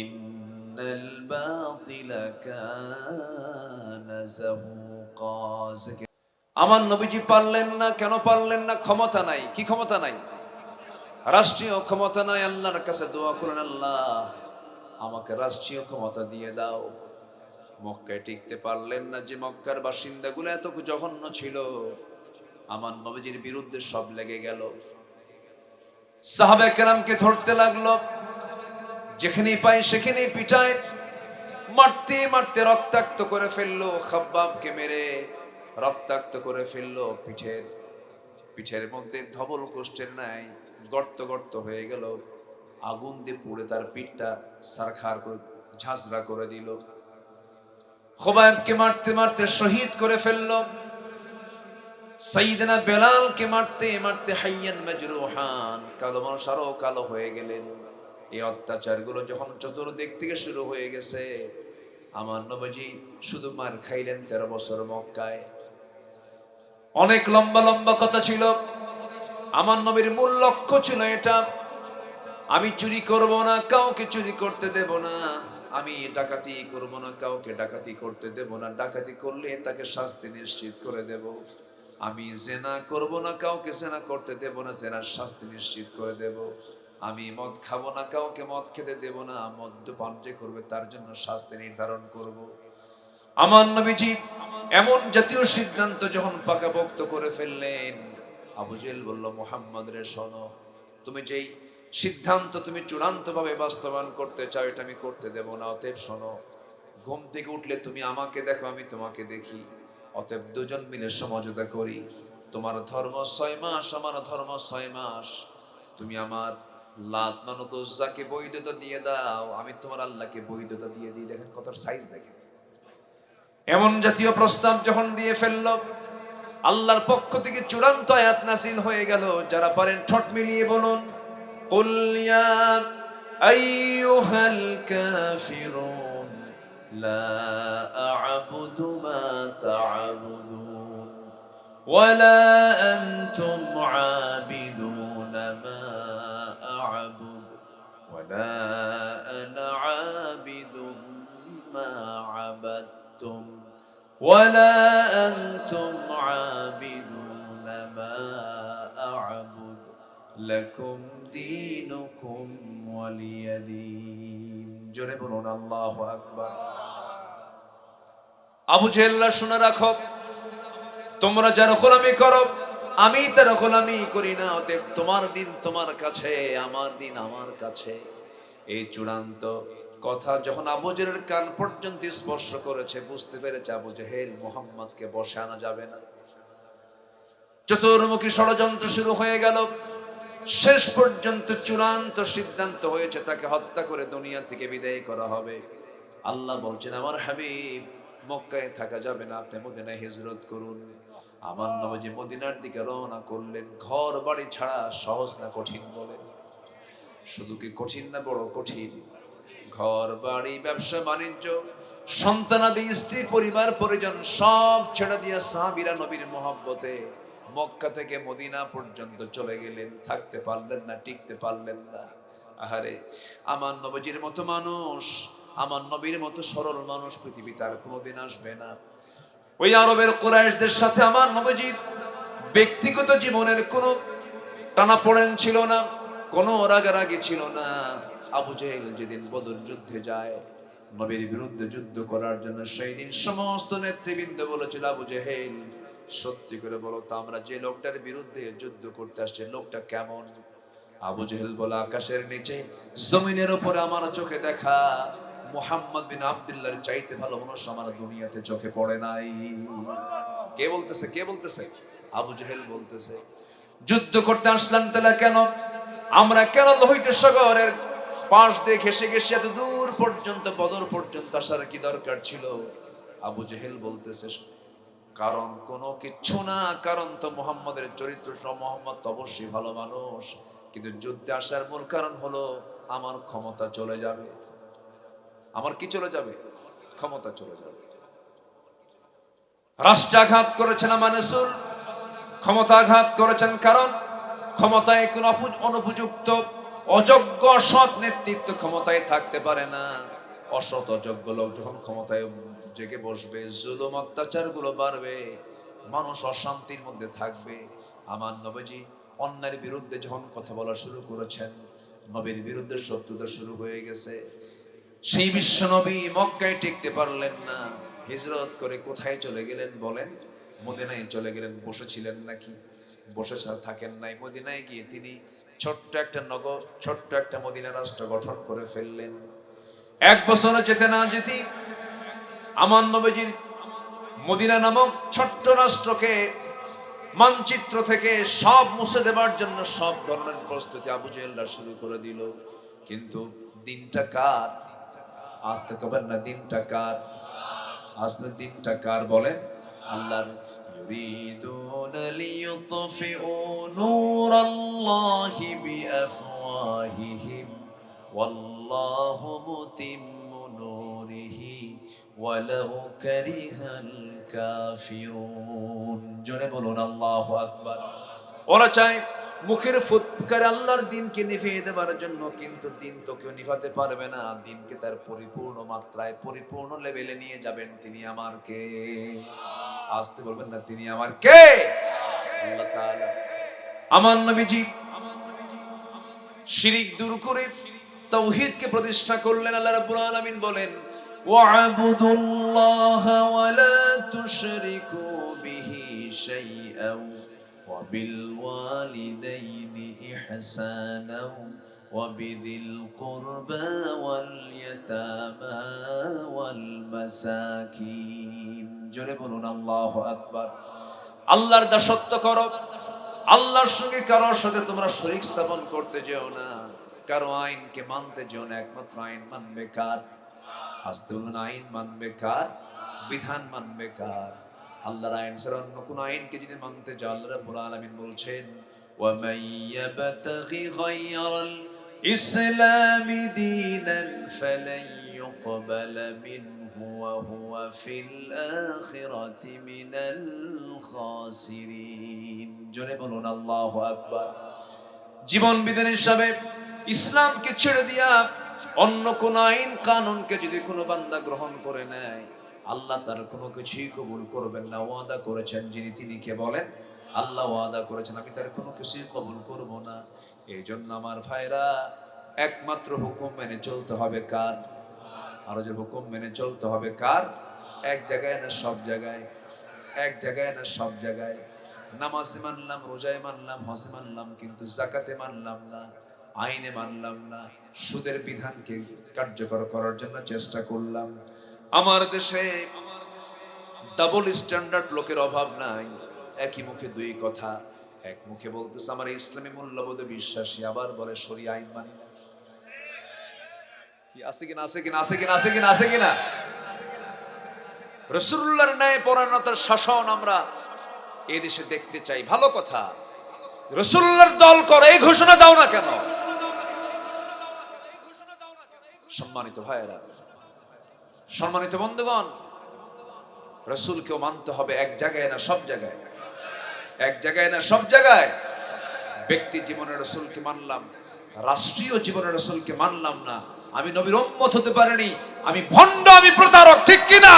A: ইন্নাল বাতিলা কানা যাহুকা। আমার নবীজি পারলেন না। কেন পারলেন না? ক্ষমতা নাই। কি ক্ষমতা নাই? রাষ্ট্রীয় ক্ষমতা নাই। আল্লাহর কাছে দোয়া করেন, আল্লাহ আমাকে রাষ্ট্রীয় ক্ষমতা দিয়ে দাও। মক্কায় টিকতে পারলেন না। যে মক্কার বাসিন্দাগুলো এত জঘন্য ছিল, আমার নবীজির বিরুদ্ধে সব লেগে গেল। সাহাবায়ে কেরামকে ধরতে লাগলো, যেখানেই পায় সেখানেই পিটায়, মারতে মারতে রক্তাক্ত করে ফেললো। খাব্বাবকে মেরে রক্তাক্ত করে ফেললো। পিঠের মধ্যে ধবল কোষ্ঠের নাই গর্ত গর্ত হয়ে গেল। আগুন দিয়ে পুড়ে তার পিঠটা সারখার করে ঝাঁঝরা করে দিল। খুবাইবকে মারতে মারতে শহীদ করে ফেললো। সাইয়েদনা বেলালকে মারতে মারতে হাইয়ান মাজরুহান, কালো মানুষ আরো কালো হয়ে গেলেন। এই অত্যাচারগুলো যখন চতুর্দিক থেকে শুরু হয়ে গেছে, আমার নবীজি শুধু মার খাইলেন 13 বছর মক্কায়। অনেক লম্বা লম্বা কথা ছিল। আমার নবীর মূল লক্ষ্য ছিল এটা, আমি চুরি করব না, কাউকে চুরি করতে দেব না। আমি ডাকাতি করব না, কাউকে ডাকাতি করতে দেব না। ডাকাতি করলে তাকে শাস্তি নিশ্চিত করে দেব। আমি জেনা করব না, কাউকে জেনা করতে দেব না, জেনার শাস্তি নিশ্চিত করে দেব। আমি মদ খাবো না, কাউকে মদ খেতে দেব না, মদ্যপান যে করবে তার জন্য শাস্তি নির্ধারণ করব। আমার নবীজি এমন জাতীয় সিদ্ধান্ত যখন পাকাপোক্ত করে ফেললেন, আবু জেহেল বলল, মুহাম্মদ রে শোনো, তুমি যেই সিদ্ধান্ত তুমি চূড়ান্ত ভাবে বাস্তবায়ন করতে চাও এটা আমি করতে দেব না। অতএব শোনো, ঘুম থেকে উঠলে তুমি আমাকে দেখো, আমি তোমাকে দেখি। অতএব দুজন মিলে সমঝোতা করি, তোমার ধর্ম 6 মাস, আমার ধর্ম 6 মাস। তুমি আমার লাত মানত উজ্জাকে বৈধতা দিয়ে দাও, আমি তোমার আল্লাহকে বৈধতা দিয়ে দিই। দেখেন কথার সাইজ দেখেন। এমন জাতীয় প্রস্তাব যখন দিয়ে ফেলল, আল্লাহর পক্ষ থেকে চূড়ান্ত আয়াত নাযিল হয়ে গেল। যারা পারেন ঠোঁট মিলিয়ে বলুন, কুল ইয়া আইয়ুহাল কাফিরুন লা আ'বুদু মা তা'বুদুন ওয়ালা আনতুম আবিদুনা মা আ'বুদু ওয়ালা আনা আবিদুম মা আবাদতুম ওয়ালা আনতুম আবিদুনা মা আ'বুদু লাকুম দীনুকুম ওয়ালিয়া দীন। জোরে বলুন আল্লাহু আকবার। আবু জেহেল, শুনে রাখো, তোমরা যার গোলামি করো আমি তার গোলামি করি না। অতএব তোমার দিন তোমার কাছে, আমার দিন আমার কাছে। এই চূড়ান্ত কথা যখন আবু জেহেলের কান পর্যন্ত স্পর্শ করেছে, বুঝতে পেরেছে আবু জেহেল মুহাম্মদকে বশে আনা যাবে না। চতুর্মুখী ষড়যন্ত্র শুরু হয়ে গেল। শেষ পর্যন্ত চূড়ান্ত সিদ্ধান্ত হয়েছে তাকে হত্যা করে দুনিয়া থেকে বিদায় করা হবে। আল্লাহ বলছেন, আমার হাবিব, মক্কায় থাকা যাবে না, আপনি মদিনায় হিজরত করুন। আমার নবীজি মদিনার দিকে রওনা করলেন। ঘর বাড়ি ছাড়া সহজ না কঠিন বলেন? শুধু কি কঠিন না, বড় কঠিন। ঘর বাড়ি, ব্যবসা বাণিজ্য, সন্তানাদি, স্ত্রী, পরিবার পরিজন সব ছেড়ে দিয়ে সাহাবীরা নবীর মহব্বতে মক্কা থেকে মদিনা পর্যন্ত চলে গেলেন। থাকতে পারলেন না, টিকতে পারলেন না। আহারে, আমার নবীজির মতো মানুষ, আমার নবীর মতো সরল মানুষ পৃথিবীতে আর কোনোদিন আসবে না। ওই আরবের কুরাইশদের সাথে আমার নবীজির ব্যক্তিগত জীবনের কোনো টানাপোড়েন ছিল না, কোনো রাগারাগি ছিল না। আবু জেহেল যেদিন বদর যুদ্ধে যায় নবীর বিরুদ্ধে যুদ্ধ করার জন্য, সেই দিন সমস্ত নেতৃবৃন্দ বলেছিল, আবু জেহেল, সত্যি করে বলো তো, আমরা যে লোকটার বিরুদ্ধে যুদ্ধ করতে আসছে লোকটা কেমন? আবু জেহেল বলে, আকাশের নিচে জমিনের উপরে আমার চোখে দেখা মুহাম্মদ বিন আব্দুল্লাহর চাইতে ভালো মানুষ আমার দুনিয়াতে চোখে পড়ে নাই। কে বলতেছে? কে বলতেছে? আবু জেহেল বলতেছে। যুদ্ধ করতে আসলাম তাহলে কেন? আমরা কেন লোহিত সাগরের পাশ দিয়ে ঘেসে ঘেসে এত দূর পর্যন্ত, বদর পর্যন্ত আসার কি দরকার ছিল? আবু জেহেল বলতেছে, কারণ কোনো কিচ্ছু না, কারণ তো মুহাম্মাদের চরিত্র সহ, মুহাম্মদ তো অবশ্যই ভালো মানুষ, কিন্তু যুদ্ধে আসার মূল কারণ হলো আমার ক্ষমতা চলে যাবে। আমার কি চলে যাবে? ক্ষমতা চলে যাবে। রাষ্ট্রাঘাত করেছেন আমার রাসূল, ক্ষমতাঘাত করেছেন, কারণ ক্ষমতায় কোন অনুপযুক্ত, অযোগ্য, অসৎ নেতৃত্ব ক্ষমতায় থাকতে পারে না। অসৎ, অযোগ্য লোক যখন ক্ষমতায় জেগে বসবে, জুলুম অত্যাচার গুলো বাড়বে, মানুষ অশান্তির মধ্যে থাকবে। আমার নবীজি অন্যের বিরুদ্ধে যখন কথা বলা শুরু করেছেন, নবীর বিরুদ্ধে শত্রুতা শুরু হয়ে গেছে। সেই বিশ্ব নবী মক্কায় টিকতে পারলেন না, হিজরত করে কোথায় চলে গেলেন বলেন? মদিনায় চলে গেলেন। বসেছিলেন নাকি? বসে থাকেন নাই। মদিনায় গিয়ে তিনি ছোট্ট একটা নগর, ছোট্ট একটা মদিনা রাষ্ট্র গঠন করে ফেললেন। 1 বছর যেতে না যেতেই আমার নবীজির মদিনা নামক ছোট্ট রাষ্ট্রকে মানচিত্র থেকে সব মুছে দেবার জন্য সব ধরনের প্রস্তুতি আবু জেহেলরা শুরু করে দিল। কিন্তু দিনটা কার? আসতে কবেন না, দিনটা কার? আসলে দিনটা কার বলেন? আল্লাহর। ইউরিদুনা লিইউতফিউ নূরাল্লাহি বিআফওয়াহিহিম ওয়াল্লাহু মুতিম্মু নূরিহি ওয়ালাউ কারিহাল কাফিরুন। জোরে বলুন আল্লাহু আকবার। ওরা চায় মুখের ফুৎকারে আল্লাহর দিনকে নিভিয়ে দেবার জন্য, কিন্তু দিন তো কেউ নিভাতে পারবে না। দিনকে তার পরিপূর্ণ মাত্রায়, পরিপূর্ণ লেভেলে নিয়ে যাবেন তিনি আমার কে? আসতে বলবেন না, তিনি আমার কে? আল্লাহ তাআলা। আমার নবীজি শিরিক দূর করে তাওহীদকে প্রতিষ্ঠা করলেন। আল্লাহ রাব্বুল আলামিন বলেন, ওয়া'বুদুল্লাহা ওয়া লা তুশরিকু বিহি শাইআন ওয়া বিল ওয়ালিদাইনি ইহসানান ওয়া বিযিল কুরবা ওয়াল ইয়াতামা ওয়াল মাসাকিন। জোরে বলুন আল্লাহু আকবার। আল্লাহর দাসত্ব করো, আল্লাহর সঙ্গে কারোর সাথে তোমরা শরীক স্থাপন করতে যেও না, কারো আইনকে মানতে যেও না। একমাত্র আইন মানবে কার? আসতে বলুন, আইন মানবে কার? বিধান মানবে কার? আল্লাহর আইন ছাড়া অন্য কোন আইনকে যদি মানতে যাও, আল্লাহ রাব্বুল আলামিন বলছেন, ওয়া মান ইয়াবতাগি গায়রাল ইসলামি দীনান ফালান ইউকবালা মিনহু ওয়া হুয়া ফিল আখিরাতি মিনাল খাসিরিন। জোরে বলুন আল্লাহু আকবার। জীবন বিধান হিসাবে ইসলামকে ছেড়ে দিয়া অন্য কোন আইন কানুনকে যদি কোনো বান্দা গ্রহণ করে নেয়, আল্লাহ তার কোনো কিছুই কবুল করবেন না। ওয়াদা করেছেন যিনি, তিনি কে বলেন? আল্লাহ ওয়াদা করেছেন, আমি তার কোনো কিছুই কবুল করব না। এই জন্য আমার ভাইরা, একমাত্র হুকুম মেনে চলতে হবে কার? আরো যে হুকুম মেনে চলতে হবে কার? এক জায়গায় না সব জায়গায়? এক জায়গায় না সব জায়গায়? নামাজে মানলাম, রোজায় মানলাম, হজে মানলাম, কিন্তু যাকাতে মানলাম না, আইনে মানলাম না। সুদের বিধানকে কার্যকর করার জন্য চেষ্টা করলাম। আমার দেশে ডাবল স্ট্যান্ডার্ড লোকের অভাব নাই। একই মুখে দুই কথা। এক মুখে বলতেছে আমার ইসলামী মূল্যবোধে বিশ্বাসী, আবার বলে শরীয়ত আইন মানি না। কি আছে কিনা? আছে কিনা? আছে কিনা? আছে কিনা? আছে কিনা? রাসূলুল্লাহর ন্যায় পরায়ণতার শাসন আমরা এই দেশে দেখতে চাই। ভালো কথা, রাসূলুল্লাহর দল করে এই ঘোষণা দাও না কেন? সম্মানিত ভাইয়েরা, সম্মানিত বন্ধুগণ, রাসূলকেও মানতে হবে এক জায়গায় না সব জায়গায়? এক জায়গায় না সব জায়গায়? ব্যক্তি জীবনে রাসূলকে মানলাম, রাষ্ট্রীয় জীবনে রাসূলকে মানলাম না, আমি নবীর উম্মত হতে পারিনি, আমি ভণ্ড, আমি প্রতারক। ঠিক কিনা?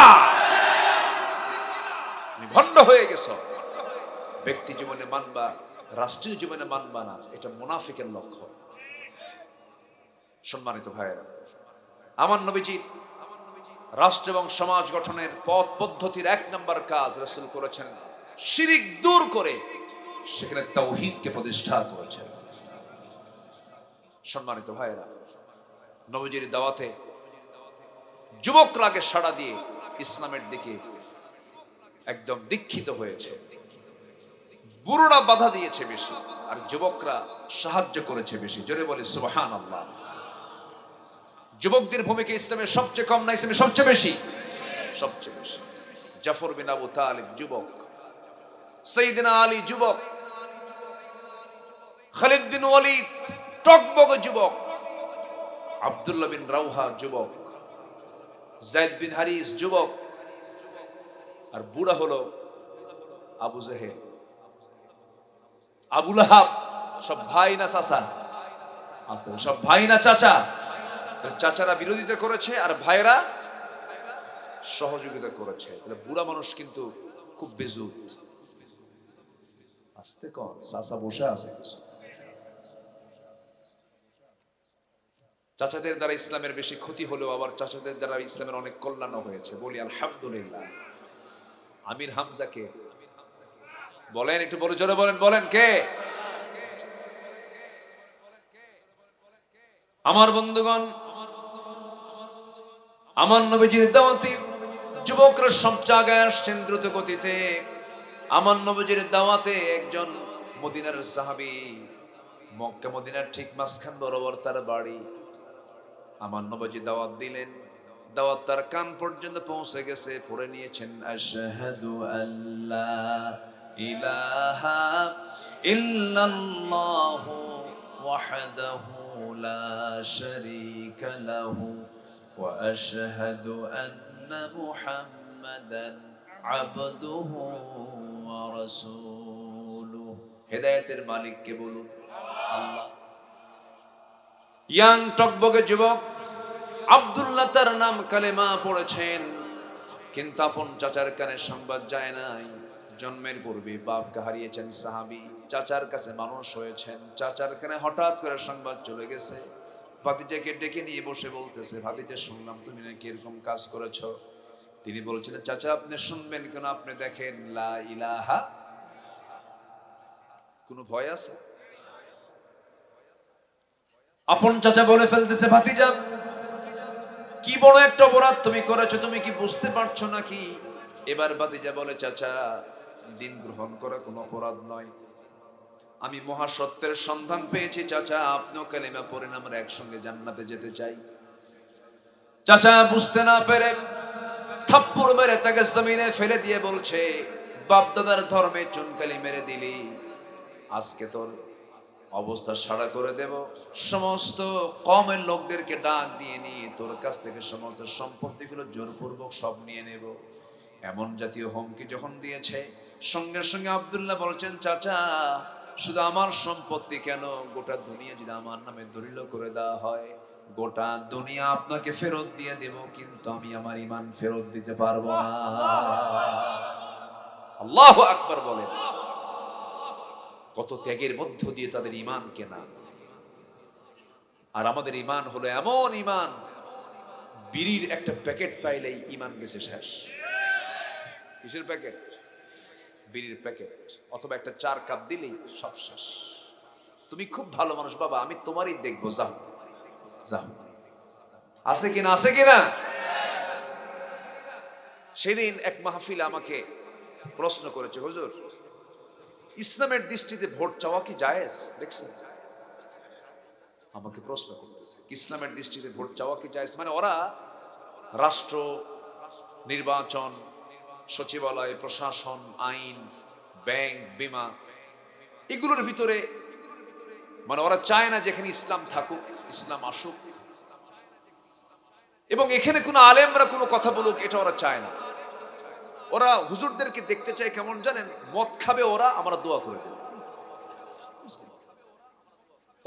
A: আমি ভণ্ড হয়ে গেছো। ব্যক্তি জীবনে মানবা, রাষ্ট্রীয় জীবনে মানবা না, এটা মুনাফিকের লক্ষণ। সম্মানিত ভাইয়েরা, আমার নবীজির রাষ্ট্র এবং সমাজ গঠনের পথ পদ্ধতির এক নম্বর কাজ রাসূল করেছেন শিরিক দূর করে সেখানে তাওহীদকে প্রতিষ্ঠা করেছেন। সম্মানিত ভাইয়েরা, নবীজির দাওয়াতে যুবকরা আগে সাড়া দিয়ে ইসলামের দিকে একদম দীক্ষিত হয়েছে। বুড়োরা বাধা দিয়েছে বেশি, আর যুবকরা সাহায্য করেছে বেশি। জোরে বলে সুবহানাল্লাহ। যুবকদের ভূমিকা ইসলামের সবচেয়ে কম না ইসলামের সবচেয়ে বেশি? সবচেয়ে বেশি। জাফর বিন আবু তালিব যুবক, সাইয়েদনা আলী যুবক, খালিদ বিন ওয়ালিদ টকবক যুবক, আব্দুল্লাহ বিন রাওহা যুবক, যায়েদ বিন হারিস যুবক, আর বুড়া হলো আবু জেহেল, আবু লাহাব। সব ভাই না চাচা? আসতে সব ভাই না চাচা? চাচারা বিরোধিতা করেছে আর ভাইরা সহযোগিতা করেছে। তাহলে বুড়া মানুষ কিন্তু খুব বেজুত। আস্তে কর, চাচা বসে আছে কিছু। চাচাদের দ্বারা ইসলামের বেশি ক্ষতি হলেও আবার চাচাদের দ্বারা ইসলামের অনেক কল্যাণ হয়েছে। বলি আলহামদুলিল্লাহ। আমির হামজাকে বলেন, একটু বড় জোরে বলেন, বলেন কে? আমার বন্ধুগণ, আমার নবীজির দাওয়াতে যুবকরা সব জায়গায় আসছেন দ্রুত গতিতে। আমার নবীজির দাওয়াতে একজন মদিনার সাহাবী, মক্কা মদিনার ঠিক মাঝখান বরাবর তার বাড়ি। আমার নবীজি দাওয়াত দিলেন, দাওয়াত তার কান পর্যন্ত পৌঁছে গেছে। পড়ে নিয়েছেন আশহাদু আল্লা ইলাহা ইল্লাল্লাহু ওয়াহদাহু লা শারীকা লাহু ওয়া আশহাদু আন্না মুহাম্মাদান আবদুহু ওয়া রাসূলুহু। হেদায়েতের মালিক কে বলুন? আল্লাহ। ইয়াং টকবকে যুবক আব্দুল্লাহ তার নাম, কালেমা পড়েছেন। কিন্তু আপন চাচার কানে সংবাদ যায় নাই। জন্মের পূর্বে বাপকে হারিয়েছেন সাহাবী, চাচার কাছে মানুষ হয়েছেন, চাচার কানে হঠাৎ করে সংবাদ চলে গেছে। ভাতিজাকে ডেকে নিয়ে বসে বলতেছে, ভাতিজা শুনলাম তুমি নাকি এরকম কাজ করেছো। তিনি বলছিলেন, চাচা আপনি শুনবেন কেন, আপনি দেখেন লা ইলাহা, কোনো ভয় আছে? আপন চাচা বলে ফেলতেছে, ভাতিজা কি বড় একটা অপরাধ তুমি করেছো, তুমি কি বুঝতে পারছো নাকি? এবার ভাতিজা বলে, চাচা দিন গ্রহণ করা কোনো অপরাধ নয়, আমি মহাসত্যের সন্ধান পেয়েছি চাচা, আপনিও কালিমা পড়েন, আমরা একসঙ্গে জান্নাতে যেতে চাই। চাচা বুঝতে না পেরে থাপ্পড় মেরে তাকে জমিনে ফেলে দিয়ে বলছে, বাপ দাদার ধর্মে চুনকালি মেরে দিলি, আজকে তোর অবস্থা সাড়া করে দেব, সমস্ত কমের লোকদেরকে ডাক দিয়ে নিয়ে তোর কাছ থেকে সমস্ত সম্পত্তিগুলো জোরপূর্বক সব নিয়ে নেব। এমন জাতীয় হুমকি যখন দিয়েছে, সঙ্গে সঙ্গে আব্দুল্লাহ বলছেন, চাচা শুধু আমার সম্পত্তি কেন, গোটা দুনিয়া যদি আমার নামে দলিল করে দেওয়া হয়, গোটা দুনিয়া আপনাকে ফেরত দিয়ে দেব, কিন্তু আমি আমার ঈমান ফেরত দিতে পারবো না। আল্লাহু আকবার বলেন। কত ত্যাগের মধ্য দিয়ে তাদের ঈমান কেনা। আর আমাদের ঈমান হলো এমন ঈমান, বিড়ির একটা প্যাকেট পাইলেই ঈমান গেছে শেষ। কিসের প্যাকেট? বিড়ির প্যাকেট, অথবা একটা 4 কাপ দিলেই সব শেষ। তুমি খুব ভালো মানুষ বাবা, আমি তোমারই দেখবো, যাও যাও। আছে কিনা, আছে কিনা? সেদিন এক মাহফিল আমাকে প্রশ্ন করেছে, হুজুর ইসলামের দৃষ্টিতে ভোট চাওয়া কি জায়েজ? দেখছেন, আমাকে প্রশ্ন করতেছে, ইসলামের দৃষ্টিতে ভোট চাওয়া কি জায়েজ? মানে ওরা রাষ্ট্র, নির্বাচন, সচিবালয়, প্রশাসন, আইন, ব্যাংক, বীমা, এগুলোর ভিতরে মানে ওরা চায় না যেখানে ইসলাম থাকুক, ইসলাম আসুক, এবং এখানে কোনো আলেমরা কোনো কথা বলুক, এটা ওরা চায় না। ওরা হুজুরদেরকে দেখতে চায় কেমন জানেন? মদ খাবে ওরা, আমরা দোয়া করে দেব।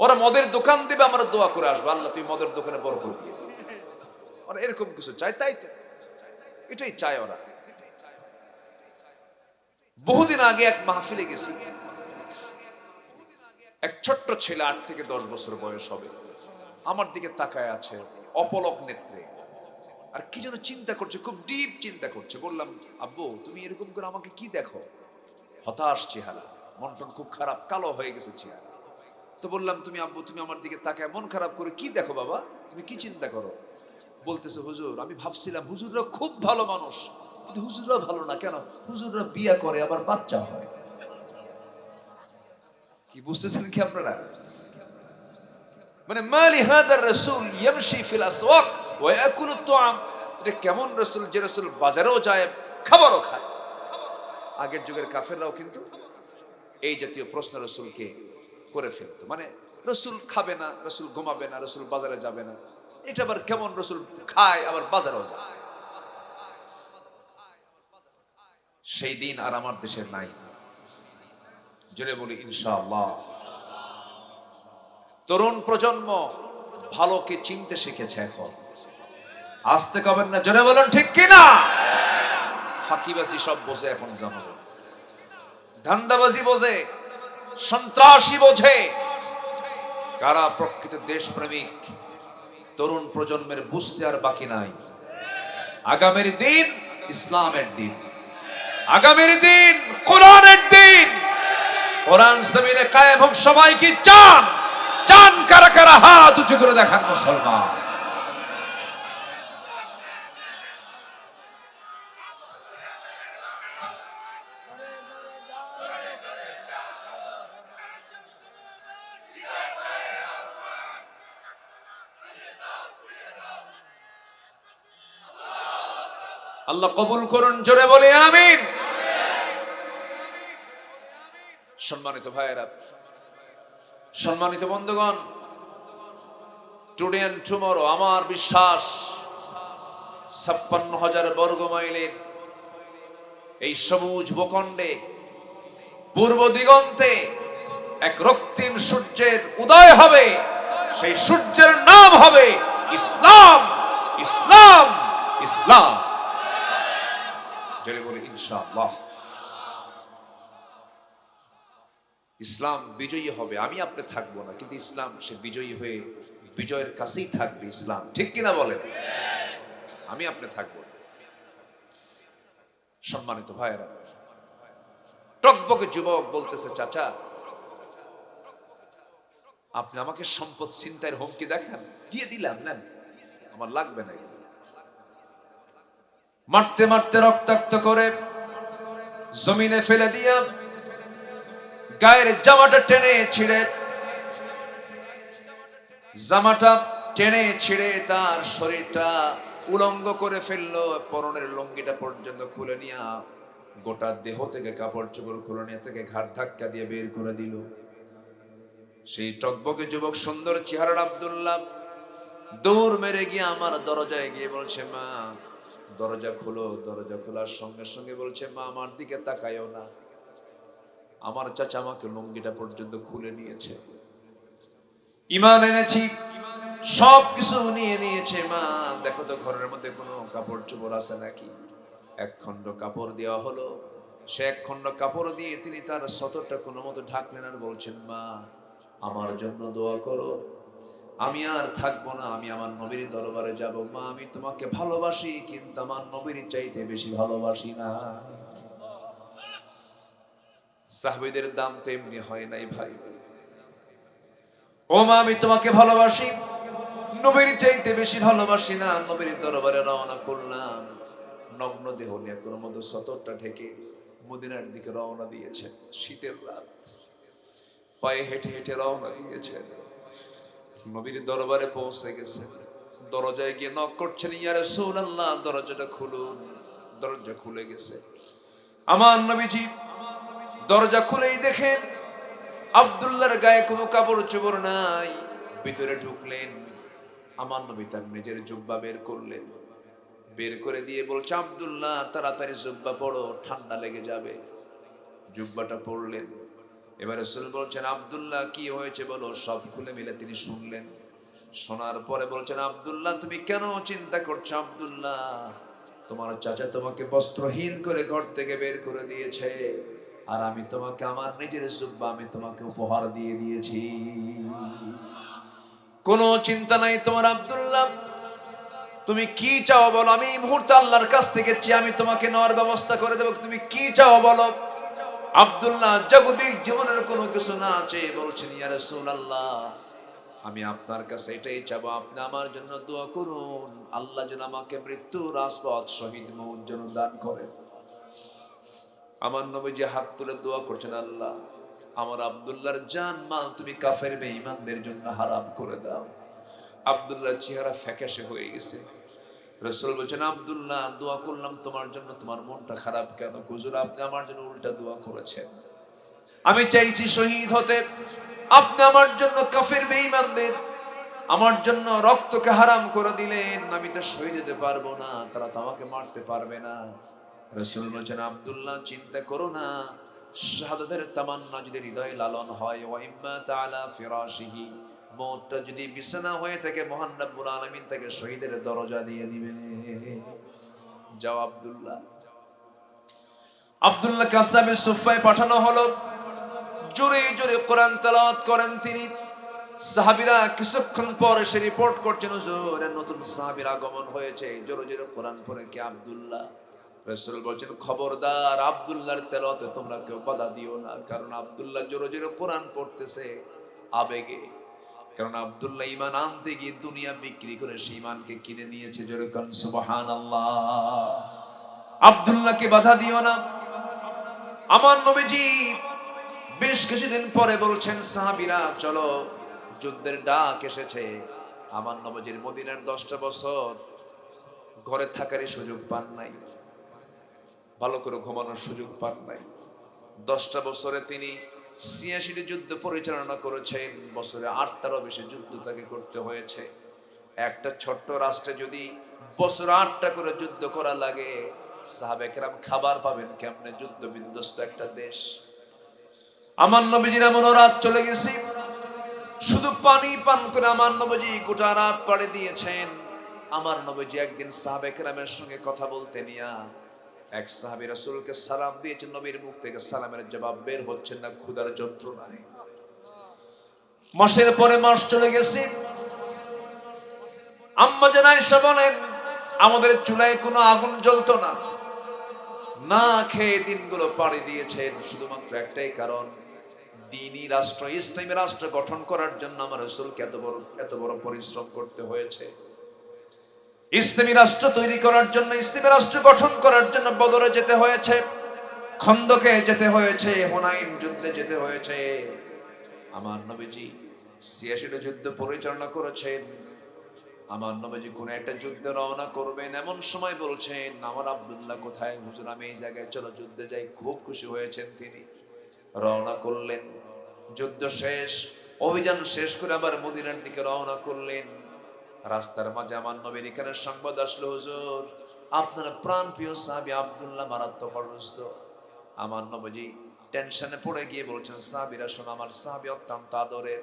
A: ওরা মদের দোকান দেবে, আমরা দোয়া করে আসবো, আল্লাহ তুমি মদের দোকানে বরকত দিয়ে দিও। ওরা এরকম কিছু চায়, তাই এটাই চায় ওরা। বহুদিন আগে এক মাহফিলে গেছি, এক ছোট্ট ছেলে 8 থেকে 10 বছর বয়স হবে, আমার দিকে তাকায় আছে অপলক নেত্রে, আর কি যেন চিন্তা করছে, খুব ডিপ চিন্তা করছে। বললাম, আব্বু তুমি এরকম করে আমাকে কি দেখো? হতাশ চেহারা, মন টন খুব খারাপ, কালো হয়ে গেছে চেহারা। তো বললাম, তুমি আব্বু তুমি আমার দিকে তাকায় মন খারাপ করে কি দেখো বাবা, তুমি কি চিন্তা করো? বলতেছে, হুজুর আমি ভাবছিলাম হুজুররা খুব ভালো মানুষ, কিন্তু হুজুররা ভালো না কেন? হুজুররা বিয়ে করে আবার বাচ্চা হয়। কি বুঝতেছেন কি আপনারা? মানে মালি হাদার রাসূল ইয়ামশি ফিল আসওয়াক ওয়া ইয়াকুলু আত-তাআম, এটা কেমন রাসূল যে রাসূল বাজারেও যায় খাবারও খায়। আগের যুগের কাফেররাও কিন্তু এই জাতীয় প্রশ্ন রাসূলকে করে ফেলতো, মানে রাসূল খাবে না, রাসূল ঘুমাবে না, রাসূল বাজারে যাবে না, এটা আবার কেমন? রাসূল খায় আবার বাজারেও যায়। সেই দিন আর আমার দেশের নাই। জোরে বলি ইনশাআল্লাহ। তরুণ প্রজন্ম ভালোকে চিনতে শিখেছে এখন। আসতে কবেন না, জোরে বলুন ঠিক কিনা? ফাঁকিবাজি সব বোঝে এখন, জনগণ ধান্দাবাজি বোঝে, সন্ত্রাসী বোঝে। কারা প্রকৃত দেশপ্রেমিক তরুণ প্রজন্মের বুঝতে আর বাকি নাই। আগামীর দিন ইসলামের দিন, আগামীর দিন কোরআনের দিন। কোরআন জমিনে কায়েম হোক, সবাই কি চান? চান কারা কারা? হাত উঁচু করে দেখান মুসলমান। আল্লাহ কবুল করুন, জোরে বলে আমিন। সম্মানিত ভাইয়েরা, সম্মানিত বন্ধুগণ, টুডে এন্ড টুমরো, আমার বিশ্বাস 56,000 বর্গ মাইলের এই সবুজ ভূখণ্ডে পূর্ব দিগন্তে এক রক্তিম সূর্যের উদয় হবে। সেই সূর্যের নাম হবে ইসলাম, ইসলাম, ইসলাম। জোরে বলি ইনশাআল্লাহ। ইসলাম বিজয়ী হবে, আমি আপনি থাকবো না, কিন্তু ইসলাম সে বিজয়ী হয়ে বিজয়ের কাছেই থাকবে ইসলাম, ঠিক কিনা বলেন? আমি আপনি থাকবো না। সম্মানিত ভাইয়েরা, টকবকে যুবক বলতেছে, চাচা আপনি আমাকে সম্পদ ছিনতাইয়ের হুমকি দেখান, দিয়ে দিলাম, নেন, আমার লাগবে না। মারতে মারতে রক্তাক্ত করে জমিনে ফেলে দিয়া গায়ের জামাটা টেনে ছিঁড়ে তার শরীরটা উলঙ্গ করে ফেললো, পরনের লুঙ্গিটা পর্যন্ত খুলে নিয়া গোটা দেহ থেকে কাপড় চোপড় খুলে নিয়ে থেকে ঘাট ধাক্কা দিয়ে বের করে দিল। সেই টকবকে যুবক সুন্দর চেহারার আব্দুল্লাহ দৌড় মেরে গিয়ে আমার দরজায় গিয়ে বলছে, মা দরজা খুলো। দরজা খোলার সঙ্গে সঙ্গে বলছে, মা আমার দিকে তাকায়ও না, আমার চাচা আমাকে লুঙ্গিটা পর্যন্ত খুলে নিয়েছে, ঈমান এনেছি, সবকিছু নিয়ে নিয়েছে, মা দেখো তো ঘরের মধ্যে কোনো কাপড় চোপড় আছে নাকি। এক খণ্ড কাপড় দেওয়া হলো, সে এক খণ্ড কাপড় দিয়ে তিনি তার সতরটা কোনো মতো ঢাকলেন আর বলছেন, মা আমার জন্য দোয়া করো, আমি আর থাকবো না, আমি আমার নবীর দরবারে যাব। মা আমি তোমাকে ভালোবাসি, কিন্তু আমার নবীর চাইতে বেশি ভালোবাসি না। সাহাবীদের দাম তো এমনি হয় নাই ভাই। ও মা আমি তোমাকে ভালোবাসি, নবীর চাইতে বেশি ভালোবাসি না। নবীর দরবারে রওনা করলাম, নগ্ন দেহ নিয়ে কোনো মতো সতরটা ঢেকে মদিনার দিকে রওনা দিয়েছে। শীতের রাত, পায়ে হেঁটে হেঁটে রওনা দিয়েছে, নবীর দরবারে পৌঁছে গেছে। দরজায় গিয়ে নক করছেন, ইয়া রাসূলুল্লাহ দরজাটা খুলুন। দরজা খুলে গেছে। আমার নবীজি দরজা খুলেই দেখেন আব্দুল্লাহর গায়ে কোনো কাপড় চোপড় নাই। ভিতরে ঢুকলেন, আমার নবী তার নিজের জুব্বা বের করলেন, বের করে দিয়ে বলছে, আব্দুল্লাহ তাড়াতাড়ি জুব্বা পড়ো, ঠান্ডা লেগে যাবে। জুব্বাটা পড়লেন। এবার রাসূল বলছেন, আব্দুল্লাহ কি হয়েছে বলো। সব খুলে মিলে তিনি শুনলেন। শোনার পরে বলছেন, আব্দুল্লাহ তুমি কেন চিন্তা করছো? আব্দুল্লাহ তোমার চাচা তোমাকে বস্ত্রহীন করে ঘর থেকে বের করে দিয়েছে, আর আমি তোমাকে আমার নিজের জুব্বা আমি তোমাকে উপহার দিয়ে দিয়েছি। কোনো চিন্তা নাই তোমার আব্দুল্লাহ, তুমি কি চাও বলো, আমি এই মুহূর্তে আল্লাহর কাছ থেকে চেয়ে আমি তোমাকে নেওয়ার ব্যবস্থা করে দেবো। তুমি কি চাও বলো। আব্দুল্লাহ জাগতিক জীবনের কোনো কিছু না চেয়ে বলছেন, ইয়া রাসূলুল্লাহ আমি আপনার কাছে এটাই চাবো, আপনি আমার জন্য দোয়া করুন, আল্লাহ যেন আমাকে মৃত্যুর রাজপথ শহীদ মৌত যেন দান করেন। আমার নবীজি হাত তুলে দোয়া করছেন, আল্লাহ আমার আব্দুল্লাহর জান মাল তুমি কাফের বেঈমানদের জন্য হারাম করে দাও। আব্দুল্লাহর চেহারা ফ্যাকাশে হয়ে গেছে। রাসূল বলছেন, আব্দুল্লাহ দোয়া করলাম তোমার জন্য, তোমার মনটা খারাপ কেন? হুজুর আপনি আমার জন্য উল্টা দোয়া করেছেন, আমি চাইছি শহীদ হতে, আপনি আমার জন্য কাফের বেঈমানদের আমার জন্য রক্তকে হারাম করে দিলেন, আমি তো শহীদ হতে পারবো না, তারা তো আমাকে মারতে পারবে না। রাসূল বলছেন, আব্দুল্লাহ চিন্তা করো না, শাহাদাতের তামান্না যদি হৃদয়ে লালন হয়, ওয়া ইম্মা তাআলা ফিরাশিহি মওতটা যদি বিছানা হয়ে থাকে, মহান রব্বুল আলামিন তাকে শহীদের দরজা দিয়ে দিবেন। যাও আব্দুল্লাহ। আব্দুল্লাহ কাসাবে সুফায় পাঠানো হলো, জোরে জোরে কোরআন তেলাওয়াত করেন তিনি। সাহাবীরা কিছুক্ষণ পর এসে রিপোর্ট করছেন, হুজুর নতুন সাহাবীর আগমন হয়েছে, জোরে জোরে কোরআন পড়ে কি আব্দুল্লাহ। রাসূল বলছেন, খবরদার আব্দুল্লাহর তেলাওয়াতে তোমরা কেউ বাধা দিও না, কারণ আব্দুল্লাহ জোরে জোরে কোরআন পড়তেছে আবেগে। কারণ আব্দুল্লাহ ঈমান আনতে গিয়ে দুনিয়া বিক্রি করে সেই ঈমানকে কিনে নিয়েছে। জোরে কোন সুবহানাল্লাহ। আব্দুল্লাহকে বাধা দিও না। আমার নবীজি বেশ কিছুদিন পরে বলছেন, সাহাবীরা চলো, যুদ্ধের ডাক এসেছে। আমার নবীজির মদিনার 10টা বছর ঘরে থাকারই সুযোগ পান নাই, ভালো করে ঘুমানোর সুযোগ পান নাই। 10টা বছরে তিনি 86টি যুদ্ধ পরিচালনা করেছেন, বছরে 8টারও বেশি যুদ্ধ তাকে করতে হয়েছে। একটা ছোট্ট রাষ্ট্রে যদি বছরে 8টা করে যুদ্ধ করা লাগে, সাহাবে কেরাম খাবার পাবেন কেমনে? যুদ্ধ বিধ্বস্ত একটা দেশ। আমার নবীজির এমন রাত চলে গেছে, শুধু পানি পান করে আমার নবীজি গোটা রাত পাড়ি দিয়েছেন। আমার নবীজি একদিন সাহাবে কেরামের সঙ্গে কথা বলতে নিয়া এক সাহাবী রাসূলকে সালাম দিয়েছেন, নবীর মুখ থেকে সালামের জবাব বের হচ্ছে না ক্ষুধার যন্ত্রণায়। মাসের পরে মাস চলে গেছে। আম্মা জান আয়েশা বলেন, আমাদের চুলায় কোনো আগুন জ্বলতো না, না খেয়ে দিনগুলো পাড়ি দিয়েছেন শুধুমাত্র একটাই কারণ, দ্বীনি রাষ্ট্র, ইসলামী রাষ্ট্র গঠন করার জন্য আমার রাসূলকে এত বড় পরিশ্রম করতে হয়েছে। ইসলামী রাষ্ট্র তৈরি করার জন্য, ইসলামী রাষ্ট্র গঠন করার জন্য বদরে যেতে হয়েছে, খন্দকে যেতে হয়েছে, হুনাইন যুদ্ধে যেতে হয়েছে। আমার নবীজি ৮৬টা যুদ্ধ পরিচালনা করেছেন। আমার নবীজি কোন একটা যুদ্ধে রওনা করবেন, এমন সময় বলছেন, আমার আব্দুল্লাহ কোথায়? হুজুর আমি এই জায়গায়, চলো যুদ্ধে যাই। খুব খুশি হয়েছেন তিনি, রওনা করলেন। যুদ্ধ শেষ, অভিযান শেষ করে আবার মদিনার দিকে রওনা করলেন। রাস্তার মাঝে আমার নবীর এখানে সংবাদ আসলো, হুজুর আপনার প্রাণ প্রিয় সাহাবী আব্দুল্লাহ মারাত্মক অসুস্থ। আমার নবীজি টেনশনে পড়ে গিয়ে বলছেন, সাহাবীরা শোনো, আমার সাহাবী অত্যন্ত আদরের,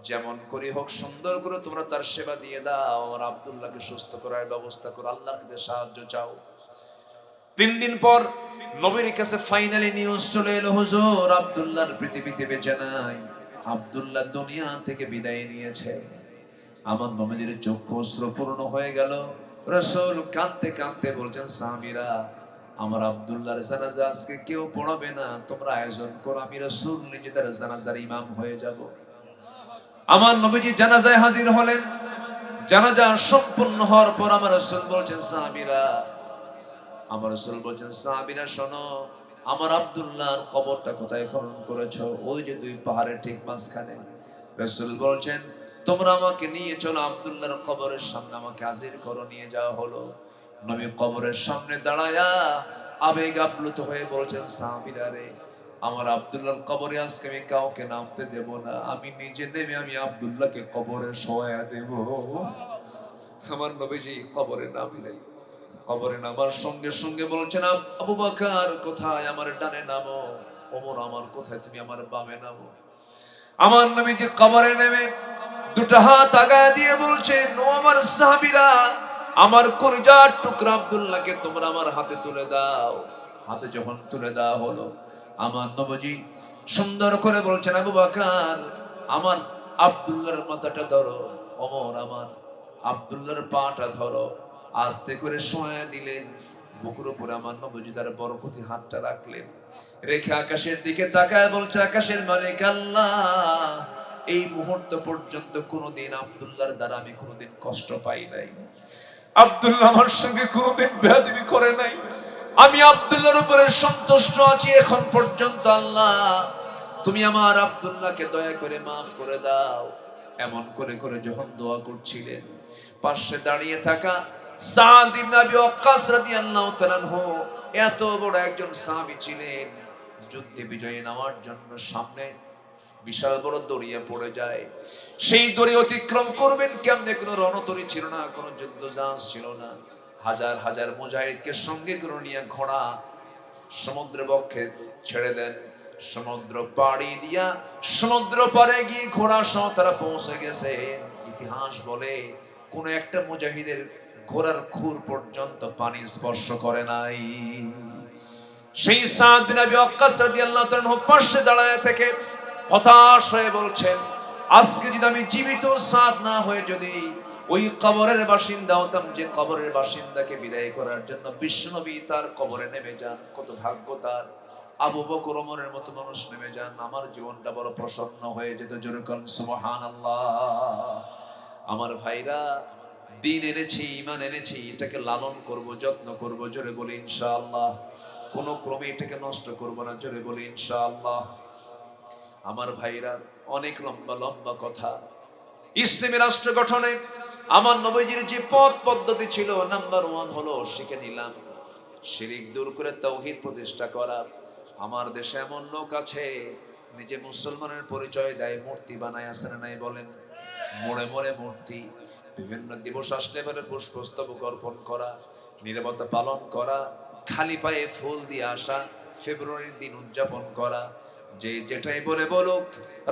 A: যেমন করে হোক সুন্দর করে তোমরা তার সেবা দিয়ে দাও, আমার আব্দুল্লাহকে সুস্থ করার ব্যবস্থা করো, আল্লাহর কাছে সাহায্য চাও। ৩ দিন পর নবীর কাছে ফাইনালি নিউজ চলে এলো, হুজুর আব্দুল্লাহর পৃথিবীতে বেঁচে নাই, আব্দুল্লাহ দুনিয়া থেকে বিদায় নিয়েছে। আমার নবীর চক্ষু অশ্রুপূর্ণ হয়ে গেল। রাসূল কাঁদতে কাঁদতে বলছেন, সাহাবীরা আমার আব্দুল্লাহর জানাজা আজকে কেউ পড়াবে না, তোমরা আয়োজন করো, আমি রাসূল নিজে তার জানাজার ইমাম হয়ে যাব। আমার নবীজি জানাজায় হাজির হলেন। জানাজা সম্পূর্ণ হওয়ার পর আমার রাসূল বলছেন, সাহাবীরা শোনো, আমার আব্দুল্লাহর কবরটা কোথায় খনন করেছো? ওই যে 2 পাহাড়ের ঠিক মাঝখানে। রাসূল বলছেন, তোমরা আমাকে নিয়ে চলো আব্দুল্লাহর কবরের সামনে, আমাকে হাজির করো। নিয়ে যাওয়া হলো। নবী কবরের সামনে দাঁড়ায়া আবেগ আপ্লুত হয়ে বলছেন, সাহাবীরা রে, আমার আব্দুল্লাহর কবরে আজকে আমি কাউকে নামতে দেব না, আমি নিজে নেমে আমি আব্দুল্লাহকে কবরে শোয়া দেব। আমার নবীজি কবরে নামলেন। কবরে নামার সঙ্গে সঙ্গে বলছেন, আবু বকর কোথায়? আমার ডানে নামো। ওমর আমার কোথায়? তুমি আমার বামে নামো। আমার নবীজি কবরে নেমে 2টা হাত আগায় দিয়ে বলছেন, ও আমার সাহাবীরা, আমার কলিজার টুকরা আব্দুল্লাহকে তোমরা আমার হাতে তুলে দাও। হাতে যখন তুলে দেওয়া হলো, আমার নবীজি সুন্দর করে বলছেন, আবু বকর আমার আব্দুল্লাহর মাথাটা ধরো, ওমর আমার আব্দুল্লাহর পাটা ধরো। আস্তে করে শোয়া দিলেন। বুকের উপরে আমার নবীজি তার বরকতি হাতটা রাখলেন, রেখে আকাশের দিকে তাকায় বলছে, আকাশের মালিক আল্লাহ, এই মুহূর্ত পর্যন্ত কোনোদিন আব্দুল্লাহর দ্বারা আমি কোনোদিন কষ্ট পাই নাই, আব্দুল্লাহ আমার সঙ্গে কোনোদিন বেয়াদবি করে নাই, আমি আব্দুল্লাহর উপরে সন্তুষ্ট আছি এখন পর্যন্ত। আল্লাহ তুমি আমার আব্দুল্লাহকে দয়া করে মাফ করে দাও। এমন করে করে যখন দোয়া করছিলেন, পাশে দাঁড়িয়ে থাকা সাদ ইবনে আবি ওয়াক্কাস রাদিয়াল্লাহু তাআলা আনহু, এত বড় একজন সাহাবী ছিলেন, যুদ্ধে বিজয়ী নেওয়ার জন্য সামনে বিশাল বড় দড়িয়া পড়ে যায়। সেই দড়ি অতিক্রম করবেন কেমনে? কোনো রণতরী ছিল না, কোনো যুদ্ধ জাহাজ ছিল না। হাজার হাজার মুজাহিদকে সঙ্গে করে নিয়ে ঘোড়া সমুদ্র বক্ষে ছেড়ে দেন। সমুদ্র পাড়ি দিয়া সমুদ্র পারে গিয়ে ঘোড়া সহ তারা পৌঁছে গেছে। ইতিহাস বলে কোন একটা মুজাহিদের ঘোড়ার খুর পর্যন্ত পানি স্পর্শ করে নাই। সেই সাদ বিন আবি ওয়াক্কাস রাদিয়াল্লাহু তাআলা পাশে দাঁড়ায় থেকে হতাশ হয়ে বলছেন, আজকে যদি আমি জীবিত সাদ না হয়ে যদি ওই কবরের বাসিন্দা হতাম, যে কবরের বাসিন্দাকে বিদায় করার জন্য বিশ্বনবী তার কবরে নেমে যান, কত ভাগ্য তার। আবু বকর ওমরের মতো মানুষ নেমে যান, আমার জীবনটা বড় প্রসন্ন হয়ে যেত। জোরে বলেন সুবহানাল্লাহ। আমার ভাইরা, দিন এনেছি, ঈমান এনেছি, এটাকে লালন করব, যত্ন করব। জোরে বলি ইনশাআল্লাহ। কোনো ক্রমে এটাকে নষ্ট করব না। জোরে বলি ইনশাআল্লাহ। আমার ভাইরা, অনেক লম্বা লম্বা কথা। ইসলামী রাষ্ট্র গঠনে আমার নবীজির যে পথ পদ্ধতি ছিল, নাম্বার 1 হলো শিখে নিলাম শিরক দূর করে তাওহীদ প্রতিষ্ঠা করা। আমার দেশে এমন লোক আছে নিজে মুসলমানের পরিচয় দেয়, মূর্তি বানায়, আছে না নাই বলেন? মোড়ে মোড়ে মূর্তি, বিভিন্ন দিবস আসলে পরে পুষ্পস্তবক অর্পণ করা, নীরবতা পালন করা, খালি পায়ে ফুল দিয়ে আসা, ফেব্রুয়ারির দিন উদযাপন করা। যে যেটাই বলে বলুক,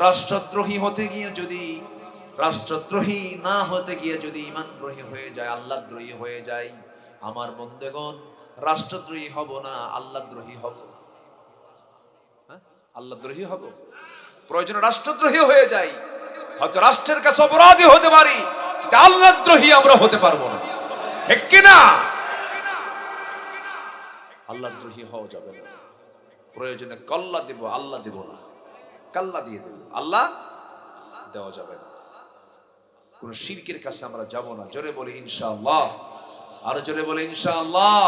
A: রাষ্ট্রদ্রোহী হতে গিয়ে যদি, রাষ্ট্রদ্রোহী না হতে গিয়ে যদি ঈমানদ্রোহী হয়ে যায়, আল্লাহদ্রোহী হয়ে যায়, আমার বন্দেগণ রাষ্ট্রদ্রোহী হব না, আল্লাহদ্রোহী হব। হ্যাঁ, আল্লাহদ্রোহী হব, প্রয়োজনে রাষ্ট্রদ্রোহী হয়ে যাই, হয়তো রাষ্ট্রের কাছে অপরাধী হতে পারি, আল্লাহদ্রোহী আমরা হতে পারবো না, ঠিক কিনা? আল্লাহদ্রোহী হওয়া যাবে না। প্রয়োজনে কল্লা দেব, আল্লাহ দেব না, কাল্লা দিয়ে দেব, আল্লাহ দেওয়া যাবে না। কোন শিরকের কাছে আমরা যাব না। জোরে বলি ইনশাআল্লাহ, আরো জোরে বলি ইনশাআল্লাহ।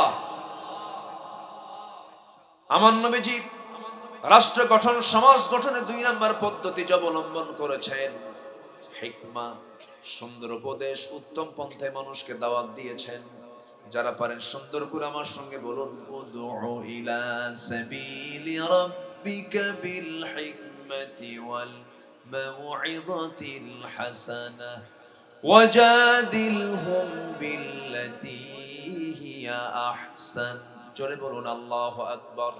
A: আমার নবীজি রাষ্ট্র গঠন, সমাজ গঠনে 2 নম্বর পদ্ধতি অবলম্বন করেছেন। হিকমা, সুন্দর উপদেশ, উত্তম পন্থায় মানুষকে দাওয়াত দিয়েছেন। যারা পারেন সুন্দর করে আমার সঙ্গে বলুন, উদউ ইলা সাবিলি রাব্বিকা বিল হিকমাতি ওয়াল মাউইযাতিল হাসানাহ ওয়াজাদিলহুম বিল্লাতী হিয়া আহসান। জোরে বলুন আল্লাহু আকবার।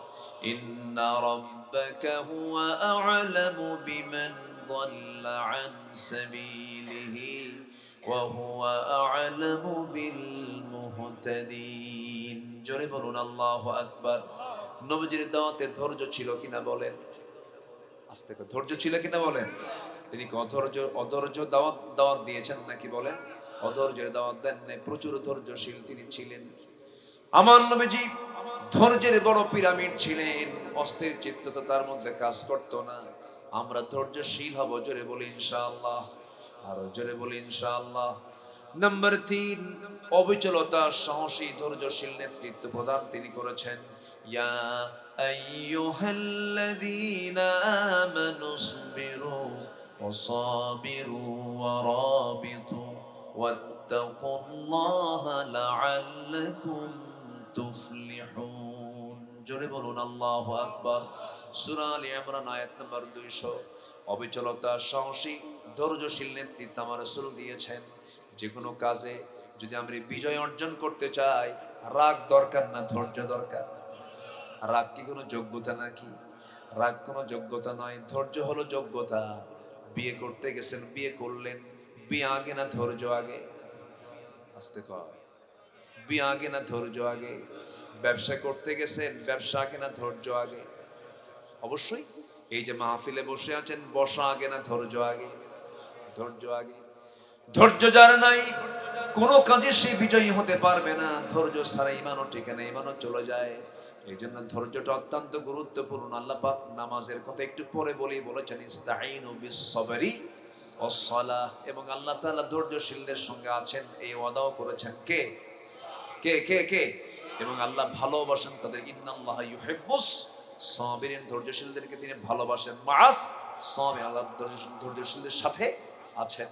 A: ইন্না রাব্বাকা হুয়া আ'লামু বিমান যাল্লা আন সাবিলিহি ওয়া হুয়া আ'লামু বিল মুহতাদিন। জোরে বলুন আল্লাহু আকবার। নবীজির দাওয়াতে ধৈর্য ছিল কিনা বলেন? আস্তে করে, ধৈর্য ছিল কিনা বলেন? তিনি কি অধৈর্য দাওয়াত দিয়েছেন নাকি বলেন? অধৈর্যের দাওয়াত দেন নাই, প্রচুর ধৈর্যশীল তিনি ছিলেন। আমার নবীজি ধৈর্যের বড় পিরামিড ছিলেন, অস্থির চিত্ততা তার মধ্যে কাজ করত না। আমরা ধৈর্যশীল হব, জোরে বলি ইনশাআল্লাহ, আরো জোরে বলি ইনশাআল্লাহ। নাম্বার 3, অবিচলতা, সাহসী ধৈর্যশীল নেতৃত্ব প্রদান তিনি করেছেন। ইয়া আইয়ুহাল্লাযীনা আমানুসবিরু ওয়াসাবিরু ওয়ারাবিতু ওয়াত্তাকুল্লাহা লাআল্লাকুম তুফলিহুন। জোরে বলুন আল্লাহু আকবার। সূরা আলে ইমরান আয়াত নম্বর 200। অবিচলতা, সাহসী, ধৈর্যশীল নেতৃত্ব আমার রাসূল দিয়েছেন। যে কোনো কাজে যদি আমরা বিজয় অর্জন করতে চাই, রাগ দরকার না, ধৈর্য দরকার। রাগ কি কোনো যোগ্যতা নাকি? রাগ কোনো যোগ্যতা নয়, ধৈর্য হলো যোগ্যতা। বিয়ে করতে গেছেন, বিয়ে করলেন, বিয়ে আগে না ধৈর্য আগে? আস্তে কয়, বিয়ে আগে না ধৈর্য আগে? ব্যবসা করতে গেছেন, ব্যবসা আগে না ধৈর্য আগে? অবশ্যই। এই যে মাহফিলে বসে আছেন, বসা আগে না ধৈর্য আগে? ধৈর্য আগে। ধৈর্য যার নাই, কোনো কাজে সে বিজয়ী হতে পারবে না। ধৈর্য ছাড়া ইমানও টিকে না, ইমানও চলে যায়। এই জন্য ধৈর্যটা অত্যন্ত গুরুত্বপূর্ণ। আল্লাহ পাক নামাজের কথা একটু পরে বলেছেন, ইস্তাঈনু বিস-সাবরি ওয়াস-সালাহ। এবং আল্লাহ তাআলা ধৈর্যশীলদের সঙ্গে আছেন, এই ওয়াদাও করেছেন। কে কে কে কে? এবং আল্লাহ ভালোবাসেন তাদের। ইন্নাল্লাহা ইউহিব্বুস সাবিরিন, ধৈর্যশীলদেরকে তিনি ভালোবাসেন। মাআস সাবির, আল্লাহ ধৈর্যশীলদের সাথে আছেন।